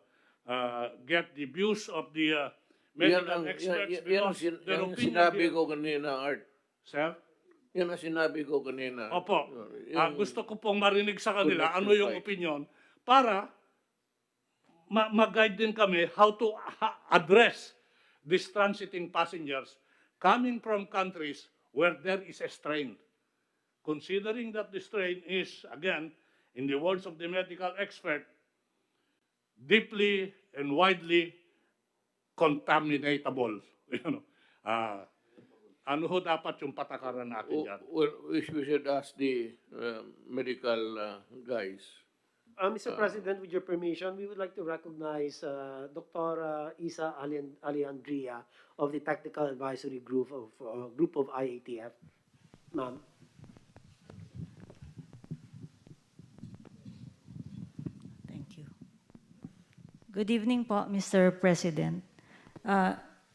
H: get the views of the medical experts.
A: Yan ang sinabi ko kanina, Art.
H: Sir?
A: Yan ang sinabi ko kanina.
H: Opo. Gusto ko pong marinig sa kanila ano yung opinion para mag-guide din kami how to address these transiting passengers coming from countries where there is a strain. Considering that the strain is, again, in the words of the medical expert, deeply and widely contaminatable. Ano dapat yung patakaran natin dyan?
A: Well, we should ask the medical guys.
B: Mr. President, with your permission, we would like to recognize Dr. Isa Alejandria of the Technical Advisory Group of IATF. Ma'am.
I: Thank you. Good evening po, Mr. President.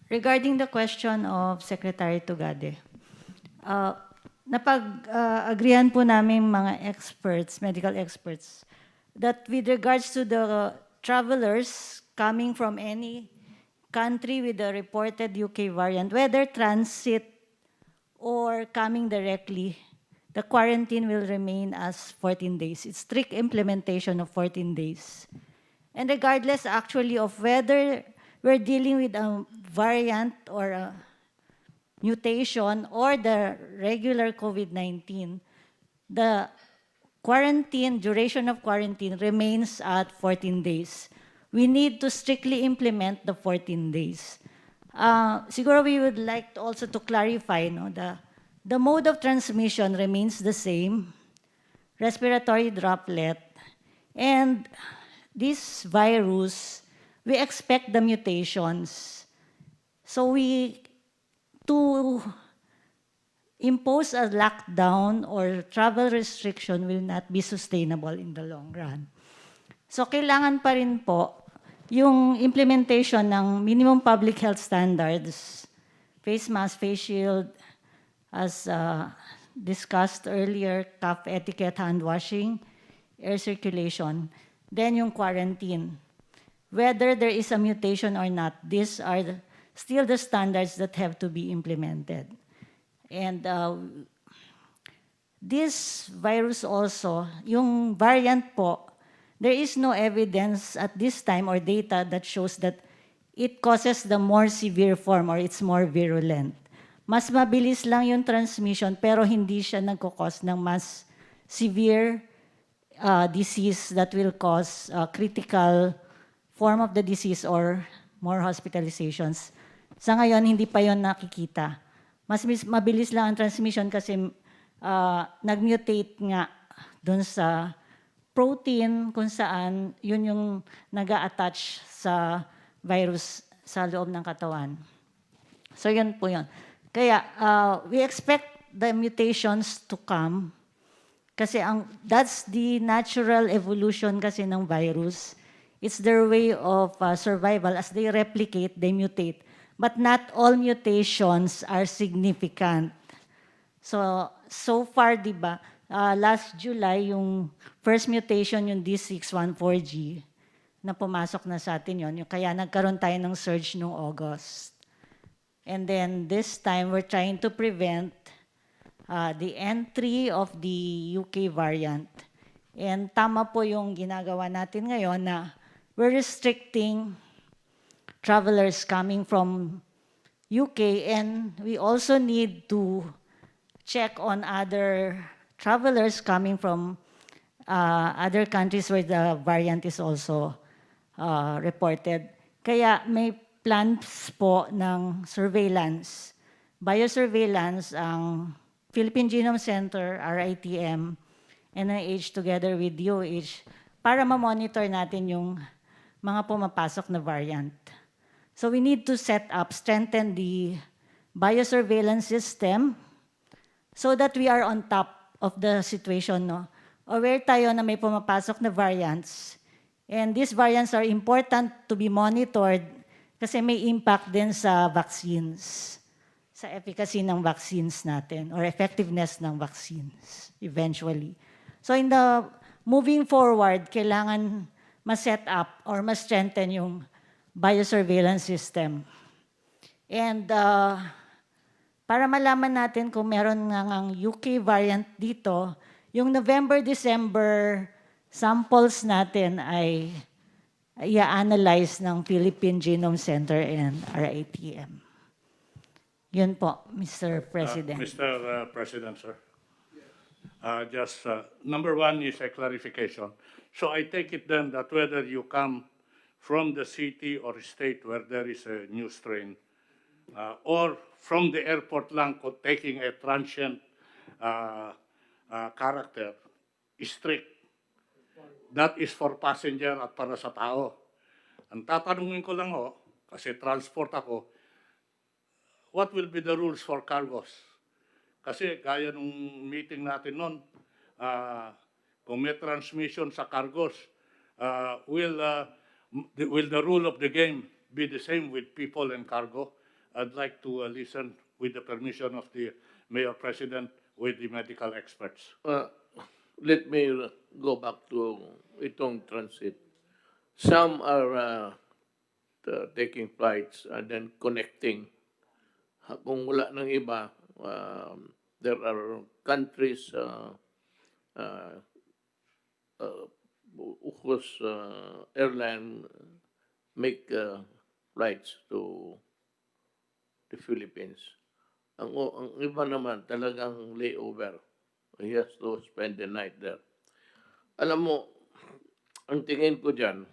I: Regarding the question of Secretary Tugade, napag-agreean po namin mga experts, medical experts, that with regards to the travelers coming from any country with the reported UK variant, whether transit or coming directly, the quarantine will remain as 14 days. It's strict implementation of 14 days. And regardless actually of whether we're dealing with a variant or a mutation or the regular COVID-19, the quarantine, duration of quarantine remains at 14 days. We need to strictly implement the 14 days. Siguro we would like to also to clarify, the mode of transmission remains the same, respiratory droplet, and this virus, we expect the mutations. So to impose a lockdown or travel restriction will not be sustainable in the long run. So kailangan pa rin po yung implementation ng minimum public health standards, face mask, face shield, as discussed earlier, cough etiquette, hand washing, air circulation, then yung quarantine. Whether there is a mutation or not, these are still the standards that have to be implemented. And this virus also, yung variant po, there is no evidence at this time or data that shows that it causes the more severe form or it's more virulent. Mas mabilis lang yung transmission pero hindi siya nagkukos ng mas severe disease that will cause critical form of the disease or more hospitalizations. Sa ngayon, hindi pa yon nakikita. Mas mabilis lang ang transmission kasi nag-mutate nga dun sa protein kung saan yun yung nag-a-attach sa virus sa loob ng katawan. So yun po yun. Kaya we expect the mutations to come kasi that's the natural evolution kasi ng virus. It's their way of survival. As they replicate, they mutate. But not all mutations are significant. So far, di ba, last July, yung first mutation, yung D614G, na pumasok na sa atin yun. Kaya nagkaroon tayo ng surge noong August. And then this time, we're trying to prevent the entry of the UK variant. And tama po yung ginagawa natin ngayon na we're restricting travelers coming from UK, and we also need to check on other travelers coming from other countries where the variant is also reported. Kaya may plans po ng surveillance, biosurveillance ang Philippine Genome Center, RITM, NIH together with DOH para ma-monitor natin yung mga pumapasok na variant. So we need to strengthen the biosurveillance system so that we are on top of the situation. No? Aware tayo na may pumapasok na variants. And these variants are important to be monitored kasi may impact din sa vaccines, sa efficacy ng vaccines natin or effectiveness ng vaccines eventually. So in the moving forward, kailangan ma-set up or ma-strengthen yung biosurveillance system. And para malaman natin kung meron ng UK variant dito, yung November-December samples natin ay i-analyze ng Philippine Genome Center and RITM. Yun po, Mr. President.
H: Mr. President, sir. Number one is a clarification. So I take it then that whether you come from the city or state where there is a new strain, or from the airport lang taking a transient character, strict. That is for passenger at para sa tao. Ang tatanungin ko lang kasi transport ako, what will be the rules for cargos? Kasi gaya nung meeting natin noon, kung may transmission sa cargos, will the rule of the game be the same with people and cargo? I'd like to listen with the permission of the Mayor President with the medical experts.
A: Let me go back to itong transit. Some are taking flights and then connecting. Kung wala ng iba, there are countries whose airline make flights to the Philippines. Ang iba naman talagang layover. He has to spend the night there. Alam mo, ang tingin ko dyan,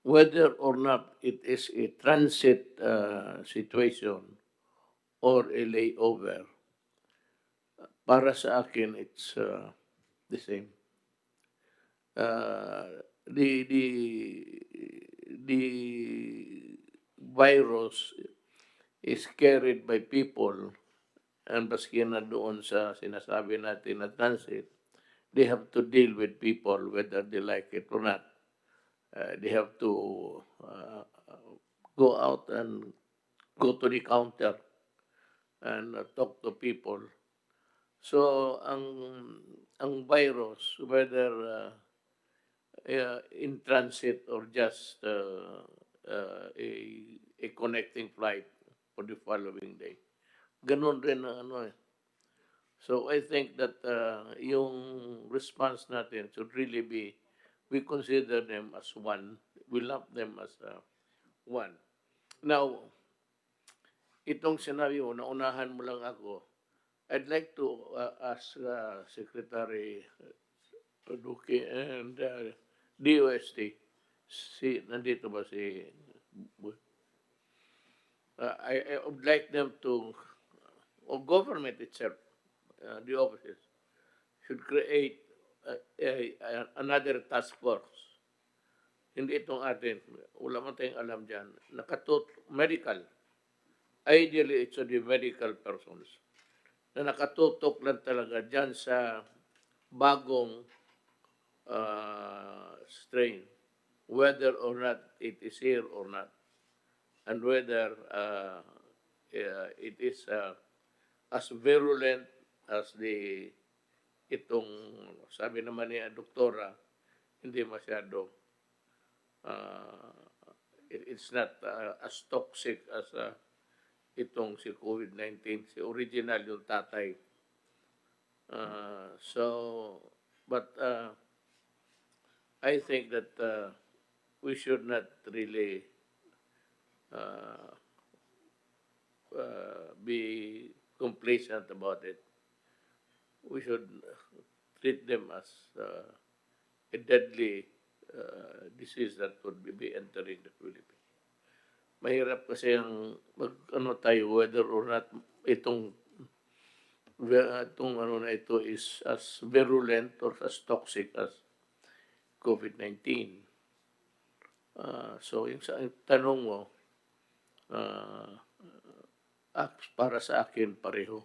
A: whether or not it is a transit situation or a layover, para sa akin, it's the same. the virus is carried by people, and baski na doon sa sinasabi natin na transit, they have to deal with people whether they like it or not. They have to go out and go to the counter and talk to people. So ang virus, whether in transit or just a connecting flight for the following day, ganun rin ang ano eh. So I think that yung response natin should really be, we consider them as one. We love them as one. Now, itong scenario, naunahan mo lang ako, I'd like to ask Secretary Duque and DOST, nandito ba si, I would like them to, or government itself, the offices, should create another task force. Hindi itong atin, wala man tayong alam dyan, medical, ideally it's the medical persons, na nakatutok lang talaga dyan sa bagong strain, whether or not it is here or not, and whether it is as virulent as itong sabi naman ni doktora, hindi masyado, it's not as toxic as itong si COVID-19, si original yung tatay. But I think that we should not really be complacent about it. We should treat them as a deadly disease that could be entering the Philippines. Mahirap kasi ang tayo, whether or not itong ano na ito is as virulent or as toxic as COVID-19. So yung tanong mo, para sa akin pareho.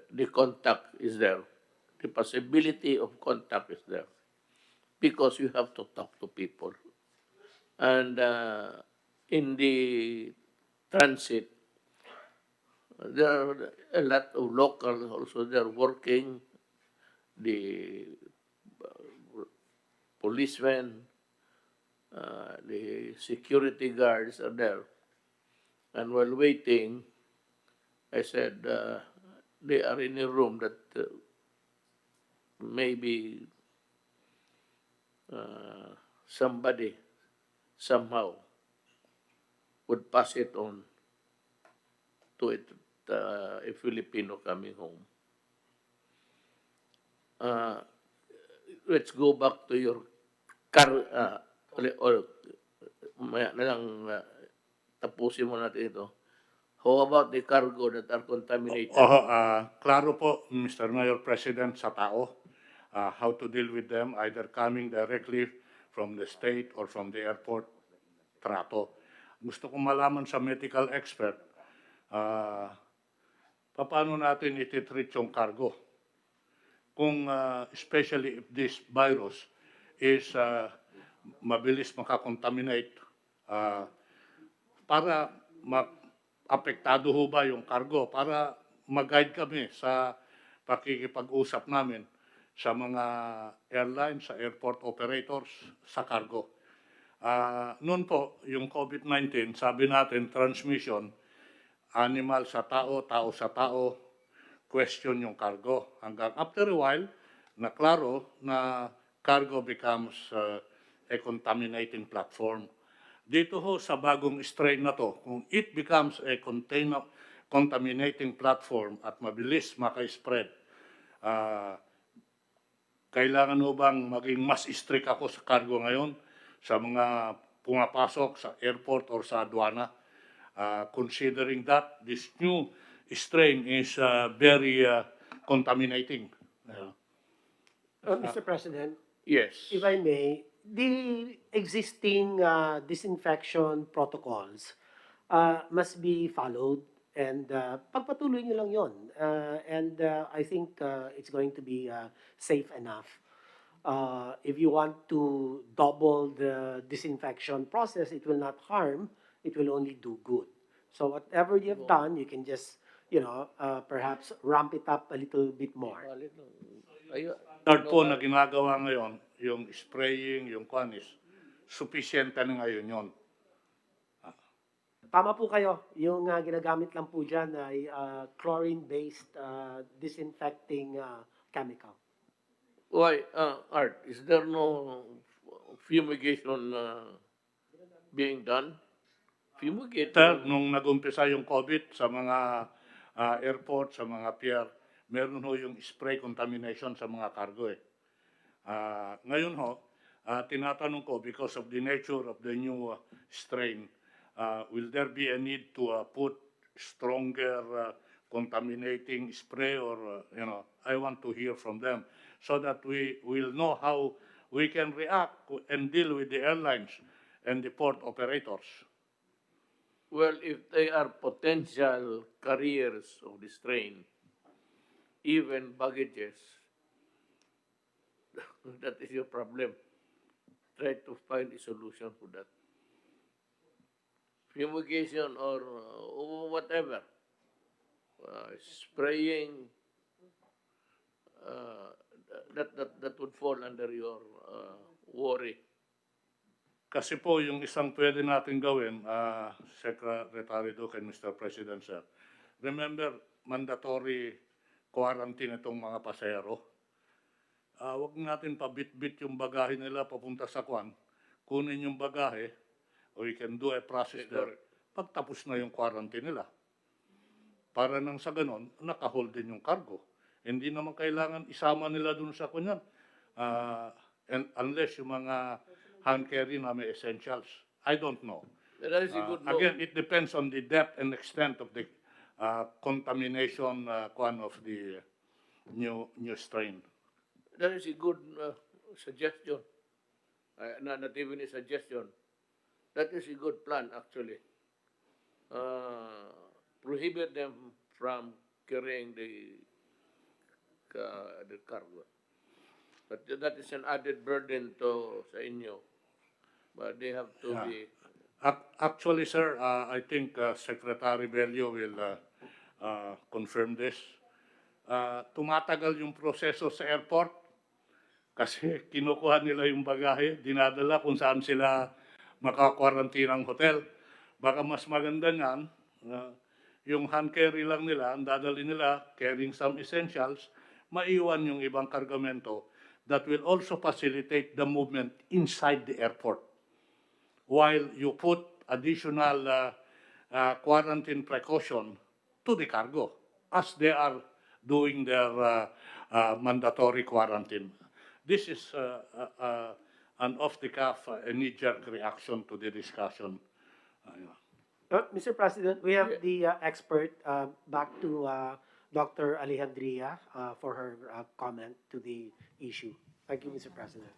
A: The contact is there. The possibility of contact is there. Because you have to talk to people. And in the transit, there are a lot of locals also. They're working, the policemen, the security guards are there. And while waiting, I said, they are in a room that maybe somebody somehow would pass it on to a Filipino coming home. Let's go back to your maya na lang tapusin mo natin ito. How about the cargo that are contaminated?
H: Klaro po, Mr. Mayor President, sa tao, how to deal with them, either coming directly from the state or from the airport, trato. Gusto kong malaman sa medical expert, paano natin ititreat yung cargo? Kung especially if this virus is mabilis makakontaminate, para apektado ho ba yung cargo? Para mag-guide kami sa pakikipag-usap namin sa mga airlines, sa airport operators, sa cargo. Noon po, yung COVID-19, sabi natin, transmission, animal sa tao, tao sa tao, question yung cargo. Hanggang after a while, na klaro na cargo becomes a contaminating platform. Dito ho sa bagong strain na to, kung it becomes a contaminating platform at mabilis maka-spread, kailangan ho bang maging mas strict ako sa cargo ngayon sa mga pumapasok sa airport or sa aduana, considering that this new strain is very contaminating.
B: Mr. President,
A: Yes.
B: If I may, the existing disinfection protocols must be followed, and pagpatuloy nyo lang yon. And I think it's going to be safe enough. If you want to double the disinfection process, it will not harm, it will only do good. So whatever you've done, you can just, perhaps ramp it up a little bit more.
A: Ayo,
H: Third po na ginagawa ngayon, yung spraying, yung kwanis, sufficient na ngayon yon.
B: Tama po kayo. Yung ginagamit lang po dyan ay chlorine-based disinfecting chemical.
A: why, Art, is there no fumigation being done? Fumigate.
H: Sir, nung nag-umpisa yung COVID sa mga airport, sa mga pier, meron ho yung spray contamination sa mga cargo eh. Ngayon ho, tinatanong ko, because of the nature of the new strain, will there be a need to put stronger contaminating spray or, I want to hear from them so that we will know how we can react and deal with the airlines and the port operators.
A: Well, if they are potential carriers of the strain, even baggages, that is your problem. Try to find a solution for that. Fumigation or whatever, spraying, that would fall under your worry.
H: Kasi po, yung isang pwede natin gawin, Secretary Duque and Mr. President, sir, remember, mandatory quarantine itong mga pasahero. Huwag natin pabit-bit yung bagahe nila papunta sa Kwan. Kunin yung bagahe, or we can do a process there. Pagtapos na yung quarantine nila. Para nang sa ganon, nakahold din yung cargo. Hindi naman kailangan isama nila dun sa kunyan. And unless yung mga hand carry na may essentials. I don't know.
A: That is a good law.
H: Again, it depends on the depth and extent of the contamination of the new strain.
A: That is a good suggestion. Not even a suggestion. That is a good plan, actually. Prohibit them from carrying the cargo. But that is an added burden to sa inyo. But they have to be...
H: Actually, sir, I think Secretary Bello will confirm this. Tumatagal yung proseso sa airport kasi kinukuha nila yung bagahe, dinadala kung saan sila makakwarantinang hotel. Baka mas maganda niyan, yung hand carry lang nila, ang dadali nila, carrying some essentials, maiwan yung ibang kargamento that will also facilitate the movement inside the airport. While you put additional quarantine precaution to the cargo as they are doing their mandatory quarantine. This is an off-the-cuff, a knee-jerk reaction to the discussion.
B: Mr. President, we have the expert back to Dr. Alejandria for her comment to the issue. Thank you, Mr. President.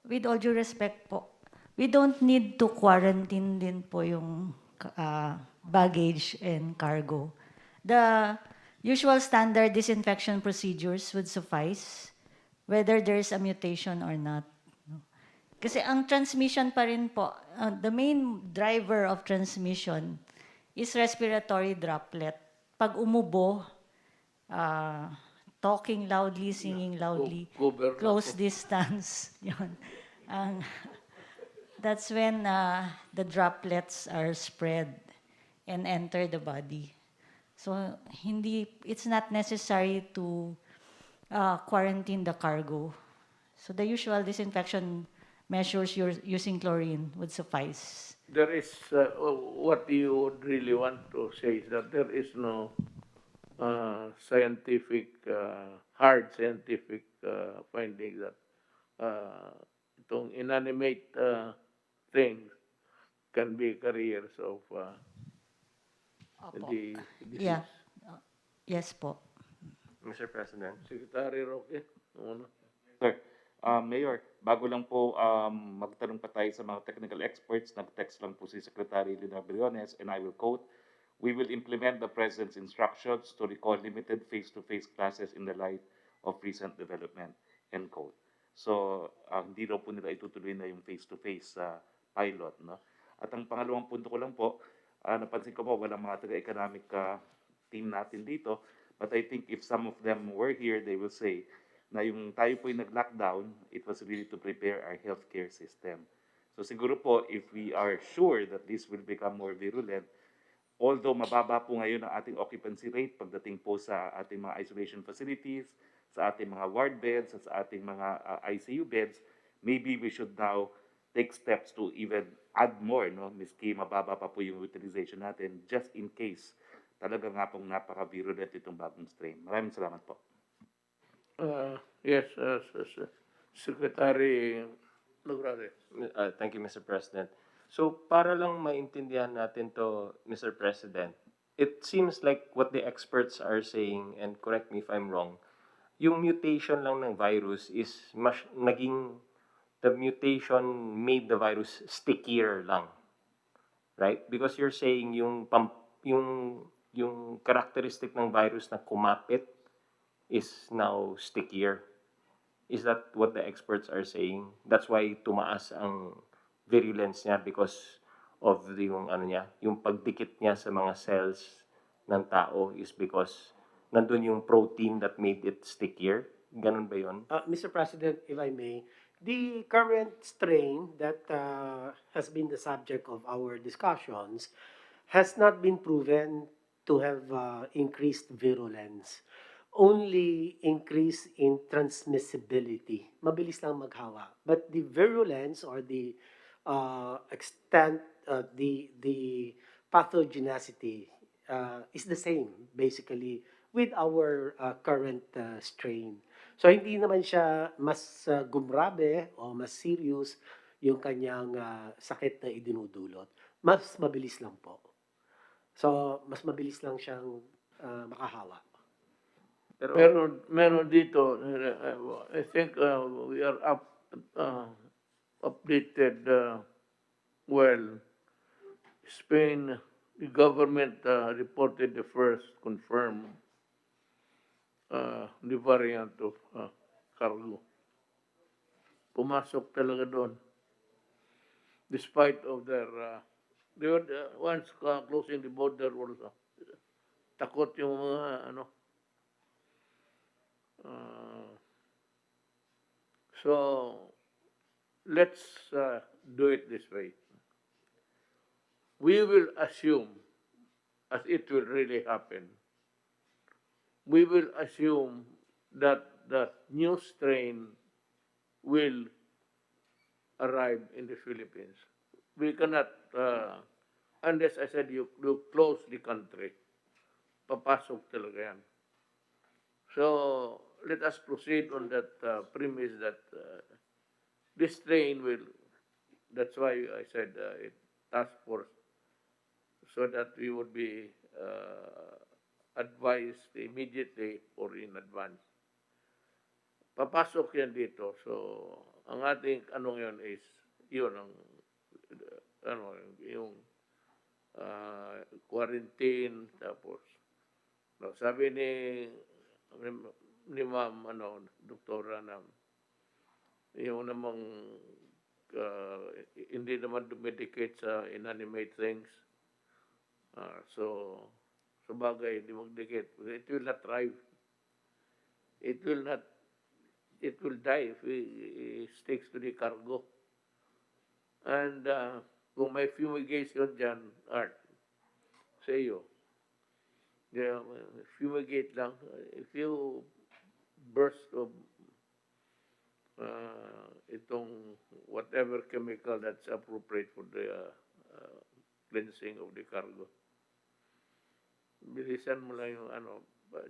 I: With all due respect po, we don't need to quarantine din po yung baggage and cargo. The usual standard disinfection procedures would suffice whether there's a mutation or not. Kasi ang transmission pa rin po, the main driver of transmission is respiratory droplet. Pag umubo, talking loudly, singing loudly, close distance, yun. That's when the droplets are spread and enter the body. So it's not necessary to quarantine the cargo. So the usual disinfection measures using chlorine would suffice.
A: There is, what you would really want to say is that there is no scientific, hard scientific finding that itong inanimate things can be carriers of
I: Opo.
A: the disease.
I: Yeah. Yes po.
J: Mr. President.
A: Secretary Roque, ano?
J: sir. Mayor, bago lang po magtanong pa tayo sa mga technical experts, nag-text lang po si Secretary Lina Briones, and I will quote, "We will implement the President's instructions to recall limited face-to-face classes in the light of recent development," end quote. So, hindi daw po nila itutuloy na yung face-to-face pilot. No? At ang pangalawang punto ko lang po, napansin ko po, walang mga taga-economic team natin dito, but I think if some of them were here, they will say na yung tayo po yung nag-lockdown, it was really to prepare our healthcare system. So siguro po, if we are sure that this will become more virulent, although mababa po ngayon ang ating occupancy rate pagdating po sa ating mga isolation facilities, sa ating mga ward beds, sa ating mga ICU beds, maybe we should now take steps to even add more, no? Miski mababa pa po yung utilization natin, just in case talaga nga pong napaka-virulent itong bagong strain. Maraming salamat po.
A: Yes, Secretary Lograde.
K: Thank you, Mr. President. So, para lang maintindihan natin to, Mr. President, it seems like what the experts are saying, and correct me if I'm wrong, yung mutation lang ng virus is the mutation made the virus stickier lang. Right? Because you're saying yung characteristic ng virus na kumapit is now stickier. Is that what the experts are saying? That's why tumaas ang virulence niya because of yung pagdikit niya sa mga cells ng tao is because nandun yung protein that made it stickier. Ganun ba yun?
B: Mr. President, if I may, the current strain that has been the subject of our discussions has not been proven to have increased virulence. Only increase in transmissibility. Mabilis lang maghawa. But the virulence or the extent, the pathogenicity is the same basically with our current strain. So hindi naman siya mas gumrabe o mas serious yung kanyang sakit na idinudulot. Mas mabilis lang po. So mas mabilis lang siyang makahawa.
A: Meron dito, I think we are updated well. Spain, the government reported the first confirmed the variant of cargo. Pumasok talaga doon. Despite of their, they were once closing the border also. Takot yung mga so let's do it this way. We will assume, as it will really happen, we will assume that the new strain will arrive in the Philippines. We cannot, unless I said you close the country, papasok talaga yan. So let us proceed on that premise that this train will, that's why I said task force, so that we would be advised immediately or in advance. Papasok yan dito. So ang ating yun is, yun ang, yung quarantine, tapos, sabi ni ma'am, doktora na, yung namang, hindi naman dumedicate sa inanimate things. So, sa bagay, hindi magdikit. It will not thrive. It will die if it sticks to the cargo. And kung may fumigation dyan, Art, sa iyo, fumigate lang. If you burst of itong whatever chemical that's appropriate for the cleansing of the cargo, bilisan mo lang yung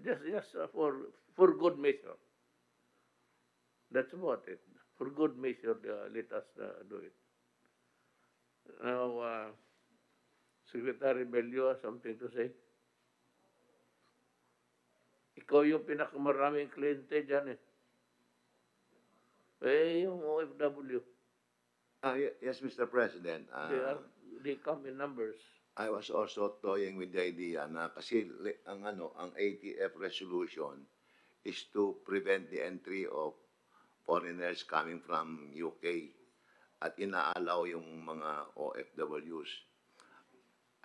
A: just for good measure. That's about it. For good measure, let us do it. Now, Secretary Bello has something to say. Ikaw yung pinakamaraming kliyente dyan eh. Eh, yung OFW,
L: Yes, Mr. President.
A: they come in numbers.
L: I was also toying with the idea na kasi ang ATF resolution is to prevent the entry of foreigners coming from UK at inaalaw yung mga OFWs.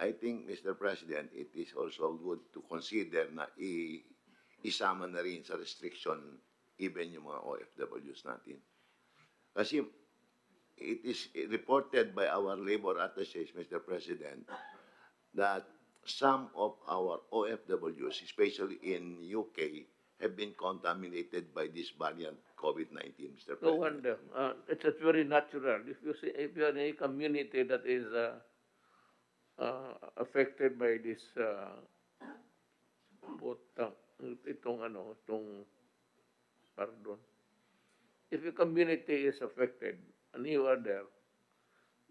L: I think, Mr. President, it is also good to consider na isama na rin sa restriction even yung mga OFWs natin. Kasi it is reported by our labor attachés, Mr. President, that some of our OFWs, especially in UK, have been contaminated by this variant COVID-19, Mr.
A: No
L: President.
A: wonder. It's very natural. If you are in a community that is affected by this if a community is affected and you are there,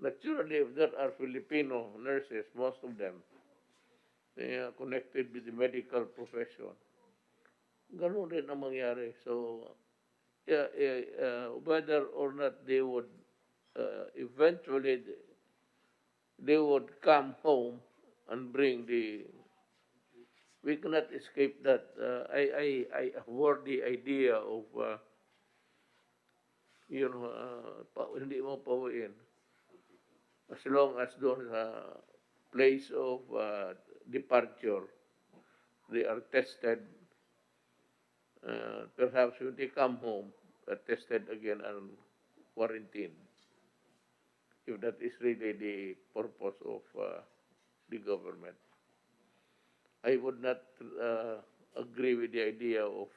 A: naturally if there are Filipino nurses, most of them, they are connected with the medical profession. Ganun rin ang mangyari. So, whether or not they would eventually they would come home and bring we cannot escape that. I avoid the idea of hindi mo pauwiin as long as doon sa place of departure they are tested. Perhaps when they come home, tested again and quarantined. If that is really the purpose of the government. I would not agree with the idea of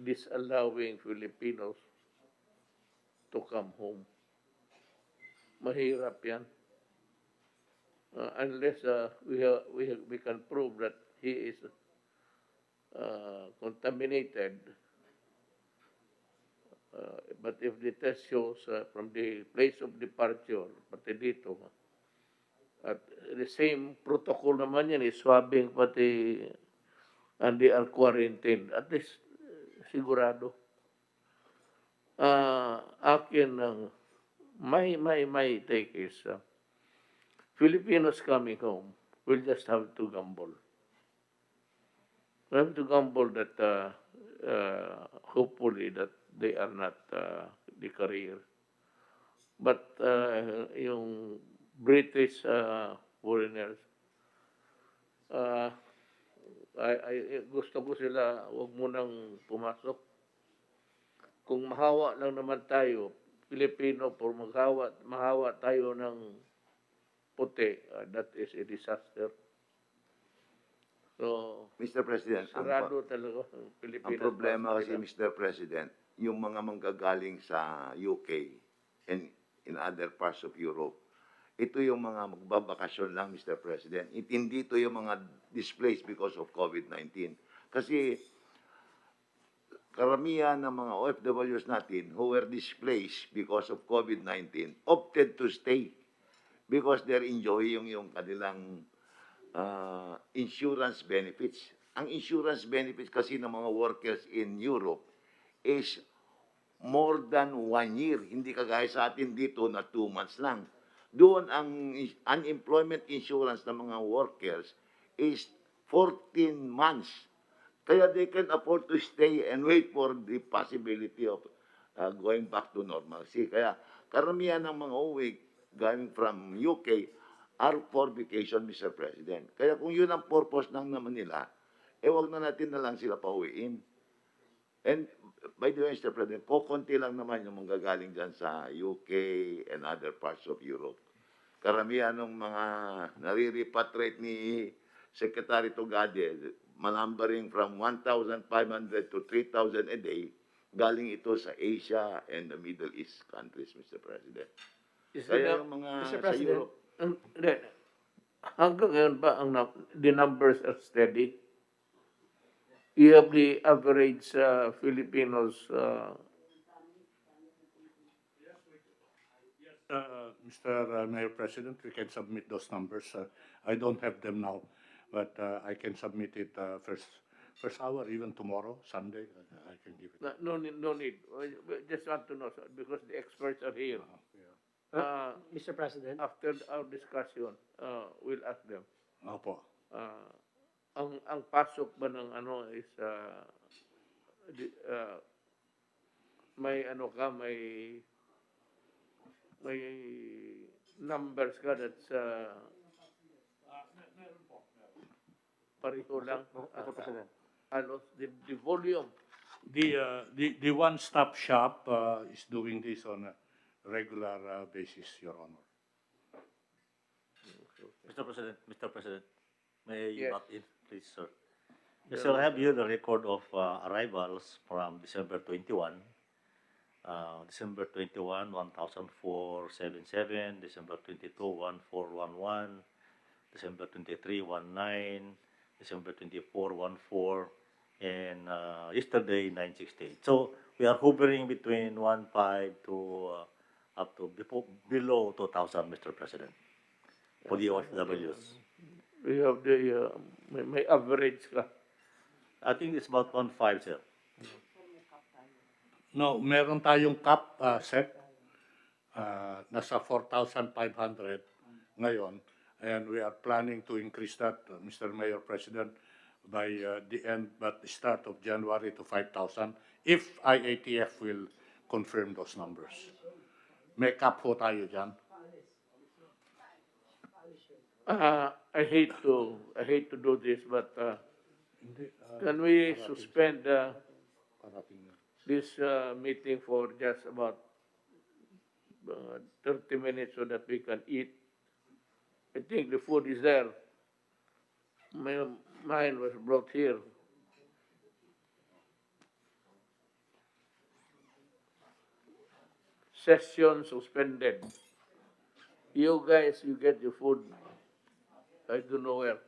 A: disallowing Filipinos to come home. Mahirap yan. Unless we can prove that he is contaminated. But if the test shows from the place of departure, pati dito, at the same protocol naman yan, is swabbing pati, and they are quarantined. At least, sigurado. Akin, my take is, Filipinos coming home will just have to gamble. We have to gamble that hopefully that they are not the carrier. But yung British foreigners, gusto ko sila wag munang pumasok. Kung mahawa lang naman tayo, Pilipino, por mahawa tayo ng puti, that is a disaster. So,
L: Mr. President,
A: sarado talaga ang Pilipinas.
L: ang problema kasi, Mr. President, yung mga manggagaling sa UK and in other parts of Europe, ito yung mga magbabakasyon lang, Mr. President. Hindi ito yung mga displaced because of COVID-19. Kasi karamihan ng mga OFWs natin who were displaced because of COVID-19 opted to stay because they're enjoying yung kanilang insurance benefits. Ang insurance benefits kasi ng mga workers in Europe is more than 1 year. Hindi kagaya sa atin dito na 2 months lang. Doon ang unemployment insurance ng mga workers is 14 months. Kaya they can afford to stay and wait for the possibility of going back to normalcy. Kaya karamihan ng mga uwi going from UK are for vacation, Mr. President. Kaya kung yun ang purpose lang naman nila, wag na natin na lang sila pauwiin. And by the way, Mr. President, konti lang naman yung manggagaling dyan sa UK and other parts of Europe. Karamihan ng mga nare-repatriate ni Secretary Tugade, manumbering from 1,500 to 3,000 a day, galing ito sa Asia and the Middle East countries, Mr. President. Kaya yung mga
B: Mr.
L: sa
B: President.
L: Europe,
A: Hanggang ngayon ba the numbers are steady? You have the average Filipinos.
H: Mr. Mayor President, we can submit those numbers. I don't have them now, but I can submit it first First hour, even tomorrow, Sunday, I can give it.
A: No need, no need. We just want to know, sir, because the experts are here.
B: Mr. President,
A: After our discussion, we'll ask them.
H: Opo.
A: Ang pasok ba ng ano is may ano ka, may numbers ka that's pareho lang.
K: Mr. President.
A: Halos the volume.
H: The one-stop shop is doing this on a regular basis, Your Honor.
D: Mr. President, may
A: Yes.
D: you back in, please, sir? Yes, sir, I have here the record of arrivals from December 21. December 21, 1,477. December 22, 1,411. December 23, 19. December 24, 14. And yesterday, 968. So we are hovering between 1,500 to up to below 2,000, Mr. President, for the OFWs.
A: We have the may average ka.
D: I think it's about 1,500, sir.
H: No, meron tayong cap set. Nasa 4,500 ngayon. And we are planning to increase that, Mr. Mayor President, by the end, but the start of January to 5,000, if IATF will confirm those numbers. May cap ho tayo dyan.
A: I hate to do this, but can we suspend this meeting for just about 30 minutes so that we can eat? I think the food is there. Mine was brought here. Session suspended. You guys, you get your food. I don't know where.